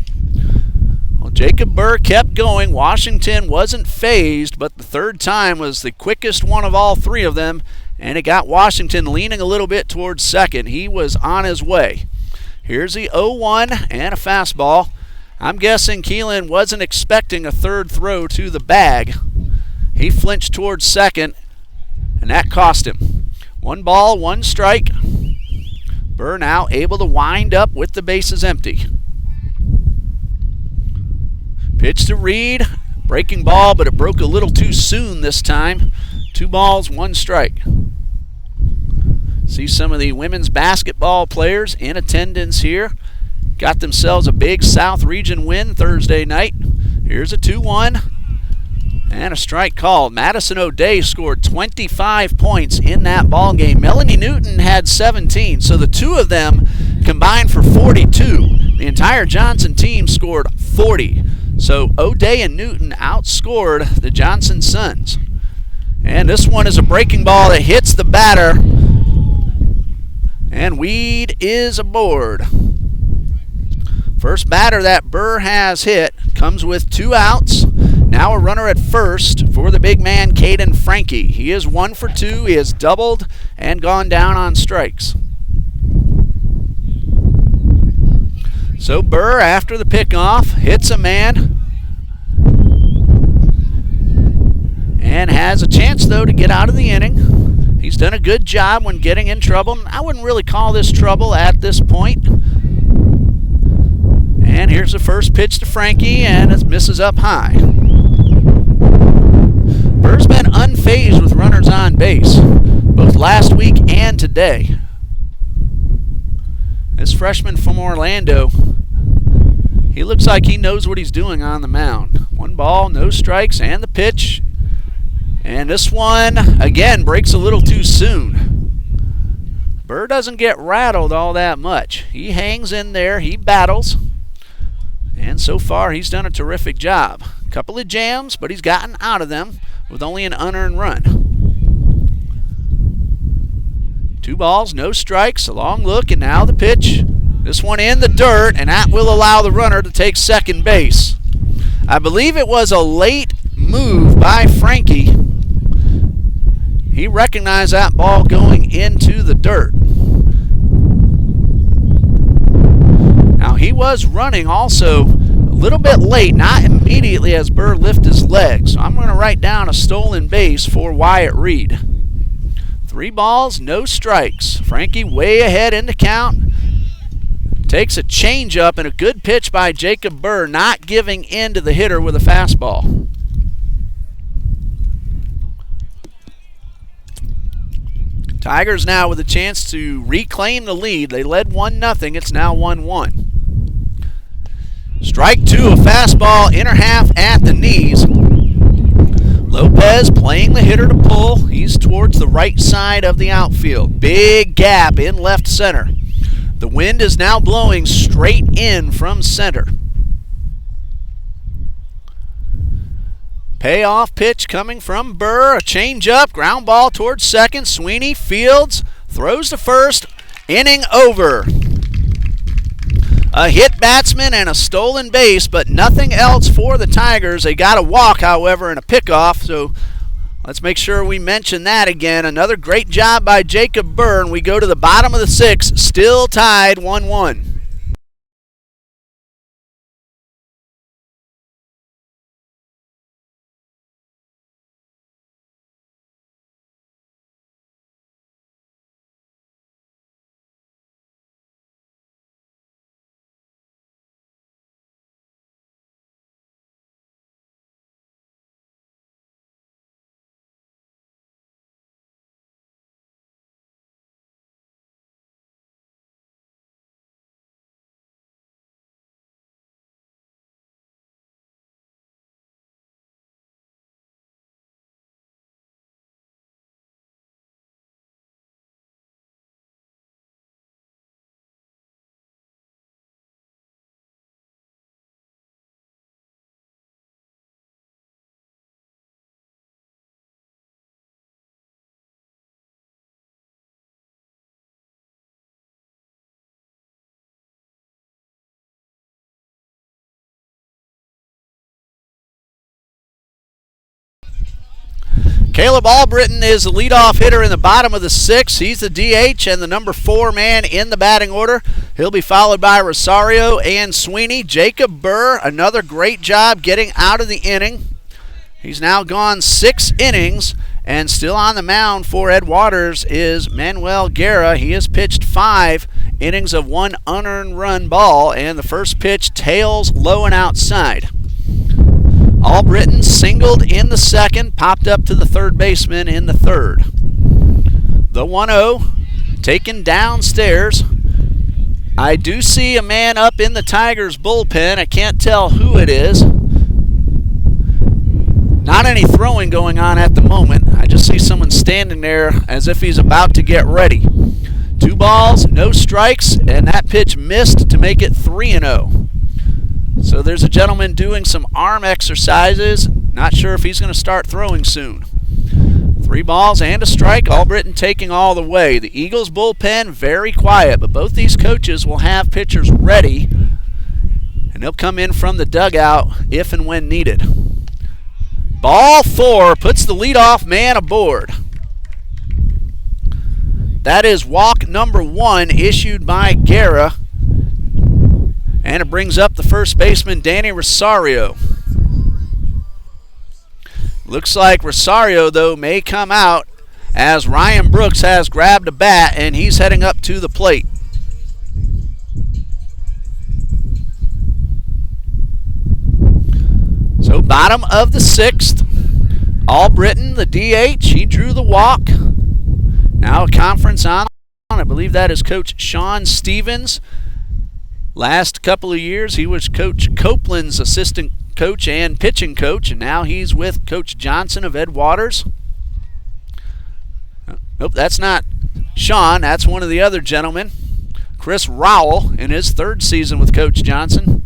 Well, Jacob Burr kept going. Washington wasn't fazed, but the third time was the quickest one of all 3 of them, and it got Washington leaning a little bit towards second. He was on his way. Here's the 0-1 and a fastball. I'm guessing Keelan wasn't expecting a third throw to the bag. He flinched towards second, and that cost him. 1 ball, 1 strike. Burr now able to wind up with the bases empty. Pitch to Reed. Breaking ball, but it broke a little too soon this time. 2 balls, 1 strike. See some of the women's basketball players in attendance here. Got themselves a big South Region win Thursday night. Here's a 2-1 and a strike called. Madison O'Day scored 25 points in that ball game. Melanie Newton had 17, so the two of them combined for 42. The entire Johnson team scored 40. So O'Day and Newton outscored the Johnson Suns. And this one is a breaking ball that hits the batter. And Weed is aboard. First batter that Burr has hit comes with 2 outs. Now a runner at first for the big man, Caden Frankie. He is 1 for 2. He has doubled and gone down on strikes. So Burr, after the pickoff, hits a man and has a chance, though, to get out of the inning. He's done a good job when getting in trouble. I wouldn't really call this trouble at this point. And here's the first pitch to Frankie, and it misses up high. Burr's been unfazed with runners on base, both last week and today. This freshman from Orlando, he looks like he knows what he's doing on the mound. 1 ball, no strikes, and the pitch. And this one, again, breaks a little too soon. Burr doesn't get rattled all that much. He hangs in there, he battles. And so far, he's done a terrific job. A couple of jams, but he's gotten out of them with only an unearned run. 2 balls, no strikes, a long look, and now the pitch. This one in the dirt, and that will allow the runner to take second base. I believe it was a late move by Frankie. He recognized that ball going into the dirt. Now he was running also a little bit late, not immediately as Burr lifted his legs. So I'm going to write down a stolen base for Wyatt Reed. 3 balls, no strikes. Frankie way ahead in the count. Takes a changeup and a good pitch by Jacob Burr, not giving in to the hitter with a fastball. Tigers now with a chance to reclaim the lead. They led 1-0. It's now 1-1. Strike 2, a fastball, inner half at the knees. Lopez playing the hitter to pull. He's towards the right side of the outfield. Big gap in left center. The wind is now blowing straight in from center. Payoff pitch coming from Burr. A changeup, ground ball towards second. Sweeney fields, throws to first. Inning over. A hit batsman and a stolen base, but nothing else for the Tigers. They got a walk, however, and a pickoff, so let's make sure we mention that again. Another great job by Jacob Burr, and we go to the bottom of the 6th, still tied 1-1. Caleb Albritton is the leadoff hitter in the bottom of the 6th. He's the DH and the number 4 man in the batting order. He'll be followed by Rosario and Sweeney. Jacob Burr, another great job getting out of the inning. He's now gone 6 innings, and still on the mound for Ed Waters is Manuel Guerra. He has pitched 5 innings of 1 unearned run ball, and the first pitch tails low and outside. Albritton singled in the second, popped up to the third baseman in the third. The 1-0 taken downstairs. I do see a man up in the Tigers bullpen. I can't tell who it is. Not any throwing going on at the moment. I just see someone standing there as if he's about to get ready. 2 balls, no strikes, and that pitch missed to make it 3-0. So there's a gentleman doing some arm exercises. Not sure if he's going to start throwing soon. 3 balls and a strike. Albritton taking all the way. The Eagles bullpen very quiet, but both these coaches will have pitchers ready, and they'll come in from the dugout if and when needed. Ball 4 puts the leadoff man aboard. That is walk number 1 issued by Guerra, and it brings up the first baseman, Danny Rosario. Looks like Rosario, though, may come out as Ryan Brooks has grabbed a bat and he's heading up to the plate. So bottom of the 6th, Albritton, the DH, he drew the walk. Now a conference on. I believe that is Coach Sean Stevens. Last couple of years, he was Coach Copeland's assistant coach and pitching coach, and now he's with Coach Johnson of Ed Waters. Nope, that's not Sean. That's one of the other gentlemen, Chris Rowell, in his 3rd season with Coach Johnson.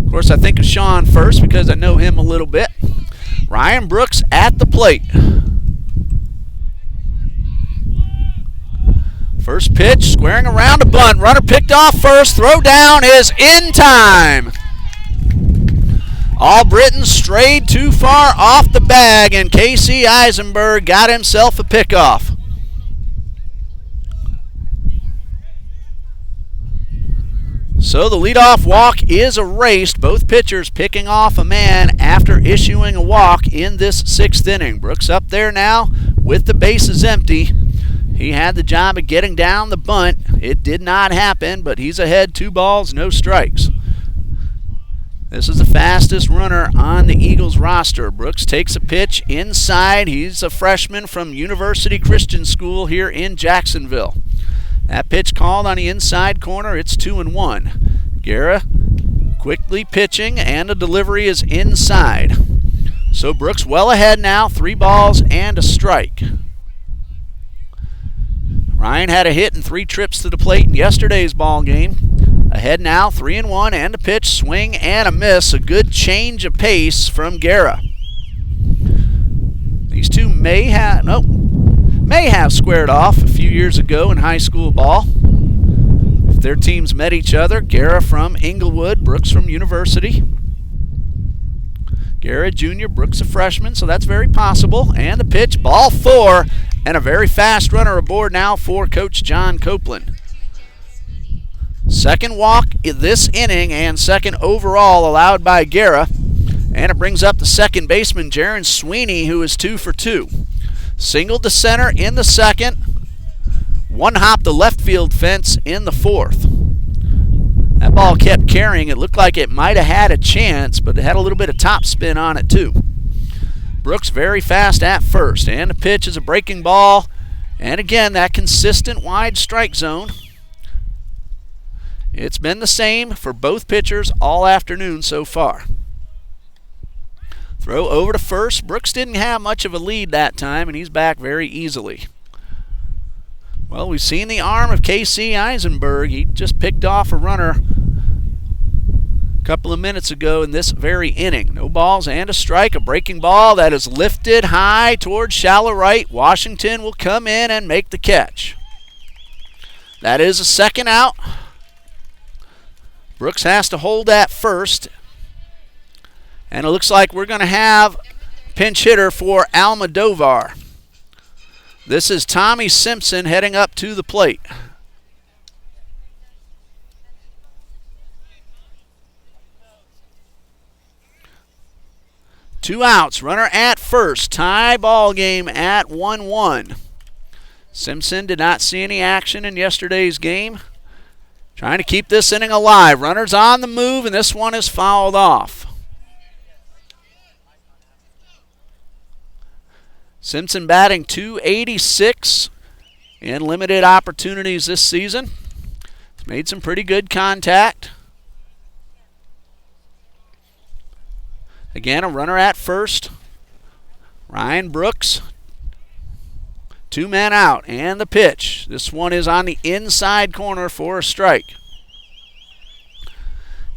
Of course, I think of Sean first because I know him a little bit. Ryan Brooks at the plate. First pitch, squaring around a bunt. Runner picked off first. Throw down is in time. Albritton strayed too far off the bag, and Casey Eisenberg got himself a pickoff. So the leadoff walk is erased. Both pitchers picking off a man after issuing a walk in this 6th inning. Brooks up there now with the bases empty. He had the job of getting down the bunt. It did not happen, but he's ahead 2 balls, no strikes. This is the fastest runner on the Eagles roster. Brooks takes a pitch inside. He's a freshman from University Christian School here in Jacksonville. That pitch called on the inside corner. It's 2-1. Guerra quickly pitching, and the delivery is inside. So Brooks well ahead now, 3 balls and a strike. Ryan had a hit and 3 trips to the plate in yesterday's ball game. Ahead now, 3-1, and a pitch, swing and a miss. A good change of pace from Guerra. These two may have squared off a few years ago in high school ball. If their teams met each other, Guerra from Inglewood, Brooks from University. Guerra junior, Brooks a freshman, so that's very possible. And the pitch, ball 4, and a very fast runner aboard now for Coach John Copeland. Second walk in this inning and second overall allowed by Guerra. And it brings up the second baseman, Jaron Sweeney, who is 2 for 2. Singled to center in the second. One hop the left field fence in the 4th. That ball kept carrying. It looked like it might have had a chance, but it had a little bit of top spin on it too. Brooks very fast at first, and the pitch is a breaking ball. And again, that consistent wide strike zone. It's been the same for both pitchers all afternoon so far. Throw over to first. Brooks didn't have much of a lead that time, and he's back very easily. Well, we've seen the arm of Casey Eisenberg. He just picked off a runner a couple of minutes ago in this very inning. No balls and a strike. A breaking ball that is lifted high towards shallow right. Washington will come in and make the catch. That is a second out. Brooks has to hold that first. And it looks like we're going to have pinch hitter for Almodovar. This is Tommy Simpson heading up to the plate. Two outs, runner at first. Tie ball game at 1-1. Simpson did not see any action in yesterday's game. Trying to keep this inning alive. Runners on the move, and this one is fouled off. Simpson batting .286 in limited opportunities this season. He's made some pretty good contact. Again, a runner at first. Ryan Brooks. 2 men out, and the pitch. This one is on the inside corner for a strike.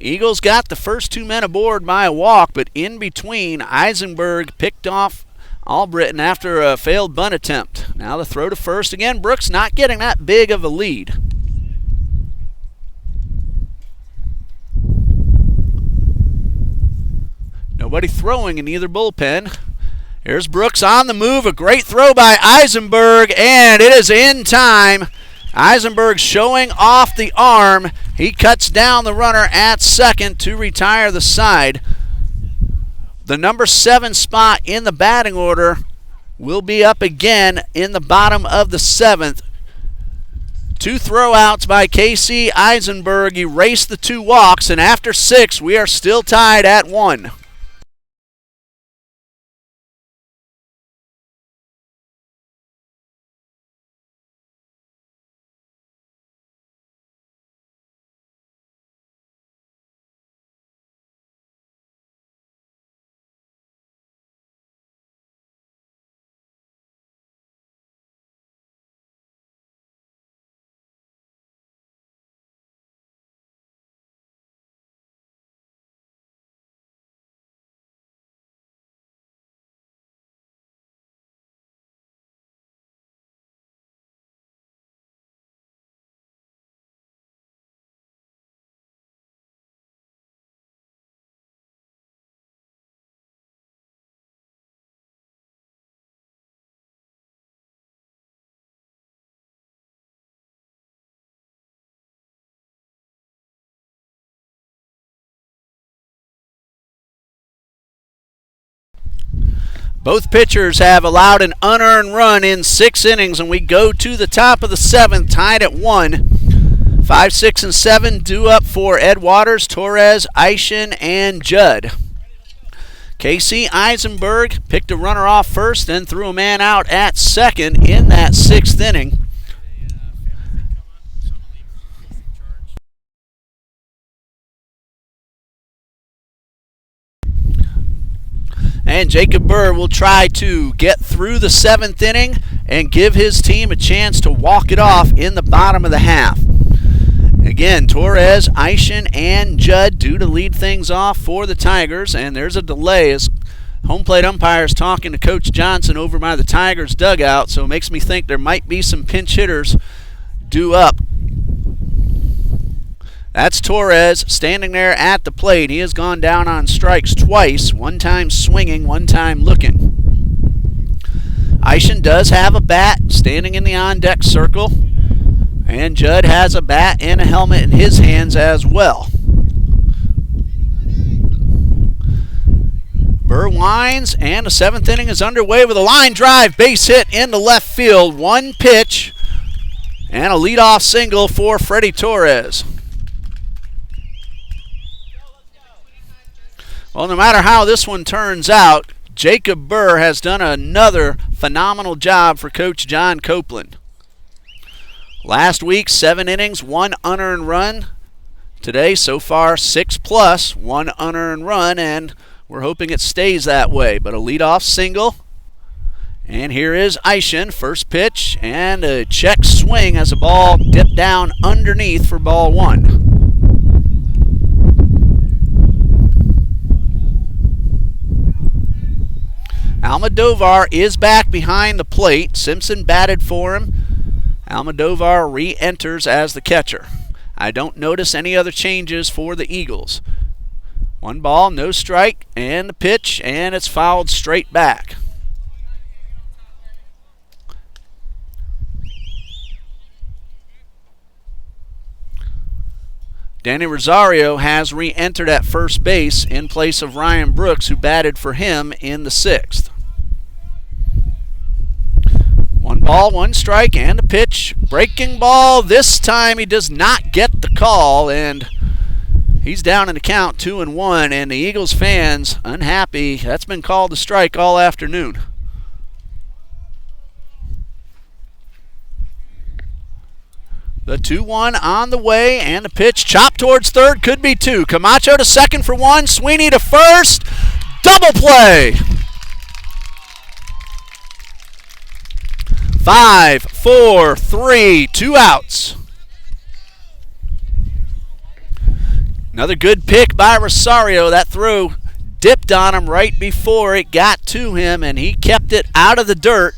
Eagles got the first 2 men aboard by a walk, but in between, Eisenberg picked off Albritton after a failed bunt attempt. Now the throw to first. Again, Brooks not getting that big of a lead. Nobody throwing in either bullpen. Here's Brooks on the move. A great throw by Eisenberg, and it is in time. Eisenberg showing off the arm. He cuts down the runner at second to retire the side. The number 7 spot in the batting order will be up again in the bottom of the 7th. 2 throwouts by Casey Eisenberg erased the 2 walks, and after 6, we are still tied at 1. Both pitchers have allowed an unearned run in 6 innings, and we go to the top of the 7th, tied at 1. 5, 6, and 7 due up for Ed Waters, Torres, Eischen, and Judd. Casey Eisenberg picked a runner off first, then threw a man out at second in that 6th inning. And Jacob Burr will try to get through the 7th inning and give his team a chance to walk it off in the bottom of the half. Again, Torres, Eischen, and Judd due to lead things off for the Tigers. And there's a delay as home plate umpires talking to Coach Johnson over by the Tigers dugout. So it makes me think there might be some pinch hitters due up. That's Torres standing there at the plate. He has gone down on strikes twice, one time swinging, one time looking. Eischen does have a bat standing in the on-deck circle, and Judd has a bat and a helmet in his hands as well. Burr winds, and the 7th inning is underway with a line drive, base hit into left field. 1 pitch, and a leadoff single for Freddie Torres. Well, no matter how this one turns out, Jacob Burr has done another phenomenal job for Coach John Copeland. Last week, 7 innings, 1 unearned run. Today, so far, 6+, 1 unearned run, and we're hoping it stays that way. But a leadoff single. And here is Eischen, first pitch, and a check swing as the ball dipped down underneath for ball 1. Almodovar is back behind the plate. Simpson batted for him. Almodovar re-enters as the catcher. I don't notice any other changes for the Eagles. 1 ball, no strike, and the pitch, and it's fouled straight back. Danny Rosario has re-entered at first base in place of Ryan Brooks, who batted for him in the 6th. 1 ball, 1 strike, and a pitch. Breaking ball. This time he does not get the call, and he's down in the count 2-1, and the Eagles fans unhappy. That's been called a strike all afternoon. The 2-1 on the way, and the pitch chopped towards third, could be two. Camacho to second for one, Sweeney to first. Double play. 5, 4, 3, 2 outs. Another good pick by Rosario. That throw dipped on him right before it got to him, and he kept it out of the dirt.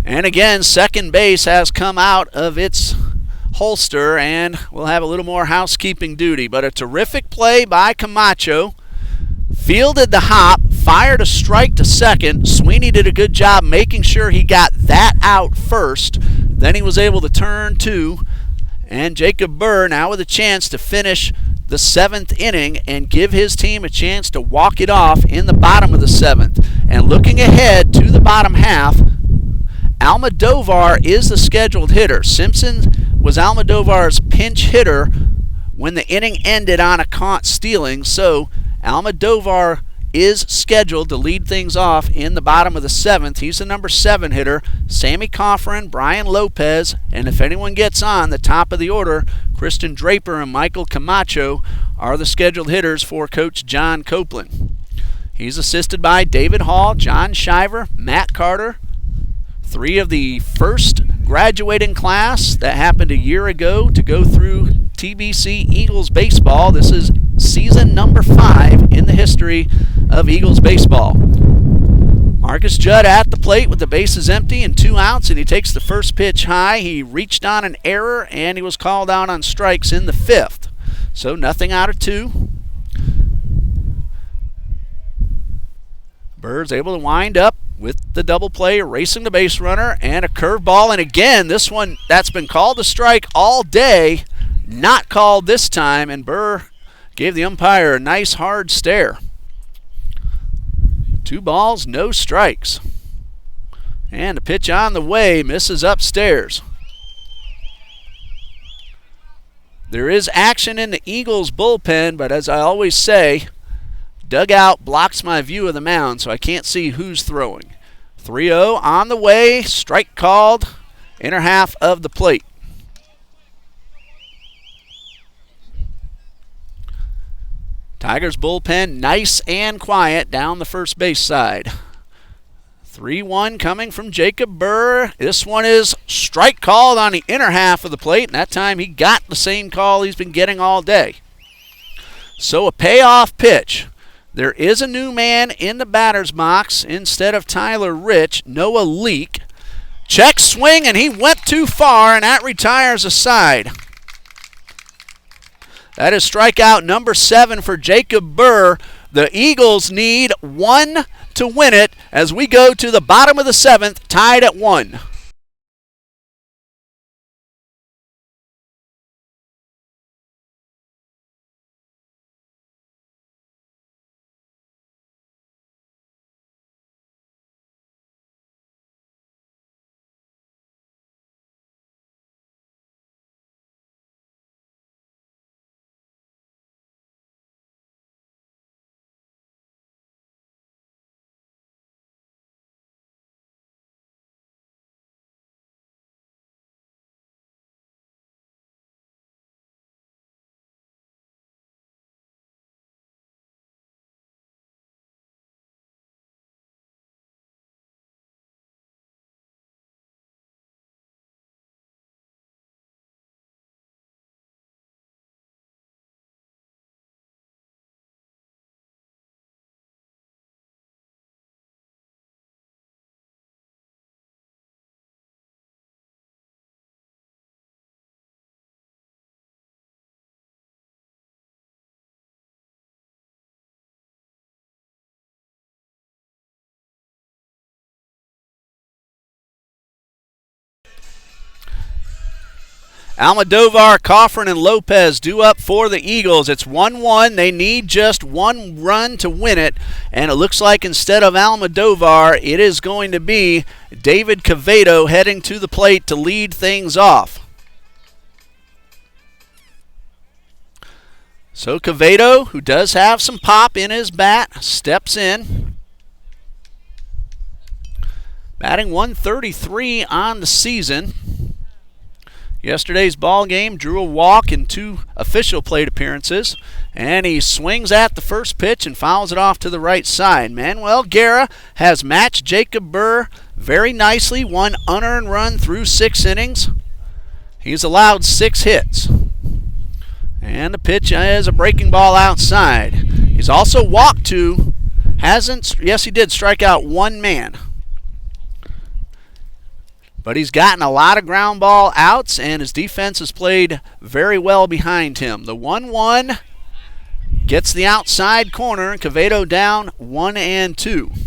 And again, second base has come out of its holster, and we'll have a little more housekeeping duty. But a terrific play by Camacho. Fielded the hop, fired a strike to second. Sweeney did a good job making sure he got that out first. Then he was able to turn two, and Jacob Burr now with a chance to finish the 7th inning and give his team a chance to walk it off in the bottom of the 7th. And looking ahead to the bottom half, Almodovar is the scheduled hitter. Simpson was Almodovar's pinch hitter when the inning ended on a caught stealing, so Almodovar is scheduled to lead things off in the bottom of the 7th. He's the number 7 hitter. Sammy Coffrin, Brian Lopez, and if anyone gets on the top of the order, Christian Draper and Michael Camacho are the scheduled hitters for Coach John Copeland. He's assisted by David Hall, John Shiver, Matt Carter, 3 of the first graduating class that happened a year ago to go through TBC Eagles baseball. This is season number 5 in the history of Eagles baseball. Marcus Judd at the plate with the bases empty and 2 outs, and he takes the first pitch high. He reached on an error, and he was called out on strikes in the 5th. So nothing out of 2. Bird's able to wind up with the double play, erasing the base runner, and a curveball. And again, this one that's been called a strike all day, not called this time, and Burr gave the umpire a nice hard stare. 2 balls, no strikes. And the pitch on the way misses upstairs. There is action in the Eagles bullpen, but as I always say, dugout blocks my view of the mound, so I can't see who's throwing. 3-0 on the way, strike called, inner half of the plate. Tigers bullpen nice and quiet down the first base side. 3-1 coming from Jacob Burr. This one is strike called on the inner half of the plate, and that time he got the same call he's been getting all day. So a payoff pitch. There is a new man in the batter's box instead of Tyler Rich, Noah Leake. Check swing, and he went too far, and that retires a side. That is strikeout number 7 for Jacob Burr. The Eagles need 1 to win it as we go to the bottom of the 7th, tied at 1. Almodovar, Coffrin, and Lopez due up for the Eagles. It's 1-1. They need just 1 run to win it. And it looks like instead of Almodovar, it is going to be David Cavato heading to the plate to lead things off. So Cavato, who does have some pop in his bat, steps in. Batting 133 on the season. Yesterday's ball game drew a walk in 2 official plate appearances, and he swings at the first pitch and fouls it off to the right side. Manuel Guerra has matched Jacob Burr very nicely, 1 unearned run through 6 innings. He's allowed 6 hits. And the pitch is a breaking ball outside. He's also walked 2. Yes, he did strike out 1 man. But he's gotten a lot of ground ball outs, and his defense has played very well behind him. The 1-1 gets the outside corner, and Quevedo down 1-2.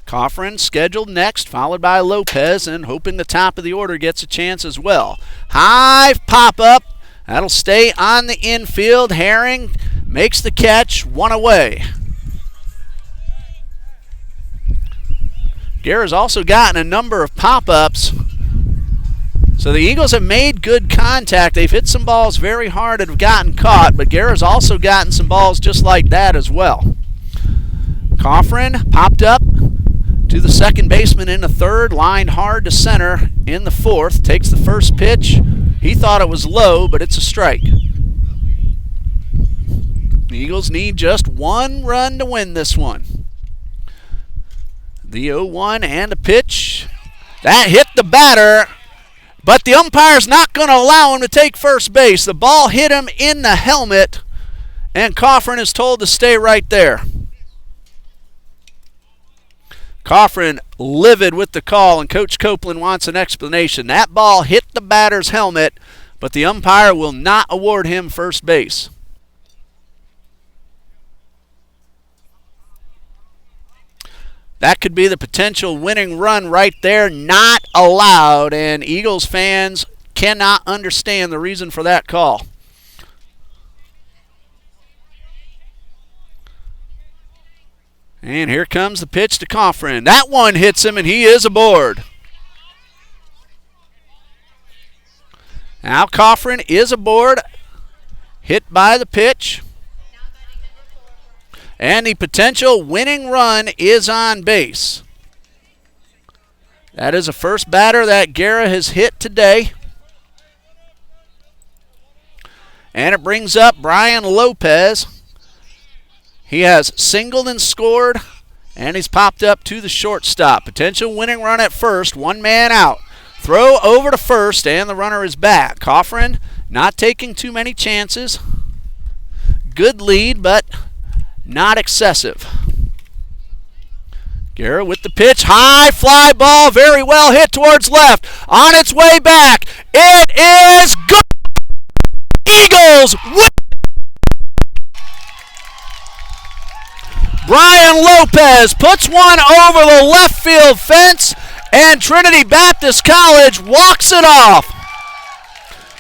Coffrin scheduled next, followed by Lopez, and hoping the top of the order gets a chance as well. High pop-up. That'll stay on the infield. Herring makes the catch, 1 away. Guerra's also gotten a number of pop-ups. So the Eagles have made good contact. They've hit some balls very hard and have gotten caught, but Guerra's also gotten some balls just like that as well. Coffrin popped up to the second baseman in the third, lined hard to center in the fourth, takes the first pitch. He thought it was low, but it's a strike. The Eagles need just 1 run to win this one. The 0-1 and a pitch. That hit the batter, but the umpire's not going to allow him to take first base. The ball hit him in the helmet, and Coffrin is told to stay right there. Coffrin livid with the call, and Coach Copeland wants an explanation. That ball hit the batter's helmet, but the umpire will not award him first base. That could be the potential winning run right there, not allowed, and Eagles fans cannot understand the reason for that call. And here comes the pitch to Coffrin. That one hits him, and he is aboard. Now Coffrin is aboard, hit by the pitch. And the potential winning run is on base. That is the first batter that Guerra has hit today. And it brings up Brian Lopez. He has singled and scored, and he's popped up to the shortstop. Potential winning run at first, 1 man out. Throw over to first, and the runner is back. Coffrin not taking too many chances. Good lead, but not excessive. Guerra with the pitch. High fly ball, very well hit towards left. On its way back. It is good. Eagles win. Brian Lopez puts one over the left field fence, and Trinity Baptist College walks it off.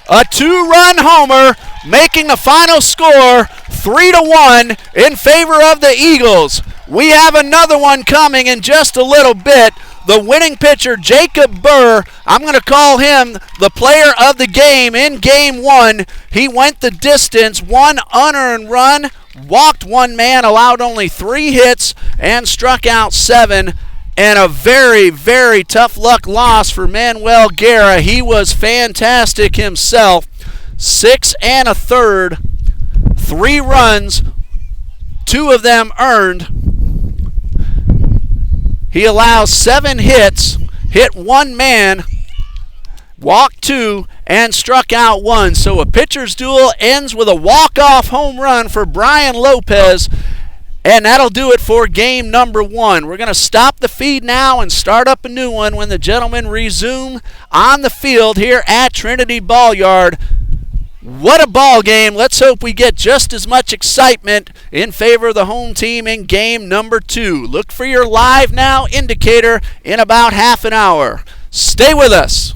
A 2-run homer, making the final score 3-1 in favor of the Eagles. We have another one coming in just a little bit. The winning pitcher, Jacob Burr, I'm going to call him the player of the game in Game 1. He went the distance, 1 unearned run, walked 1 man, allowed only 3 hits, and struck out 7. And a very, very tough luck loss for Manuel Guerra. He was fantastic himself. 6 1/3, 3 runs, 2 of them earned. He allows 7 hits, hit 1 man, walked 2, and struck out 1. So a pitcher's duel ends with a walk-off home run for Brian Lopez. And that'll do it for game number 1. We're going to stop the feed now and start up a new one when the gentlemen resume on the field here at Trinity Ball Yard. What a ball game. Let's hope we get just as much excitement in favor of the home team in game number 2. Look for your live now indicator in about half an hour. Stay with us.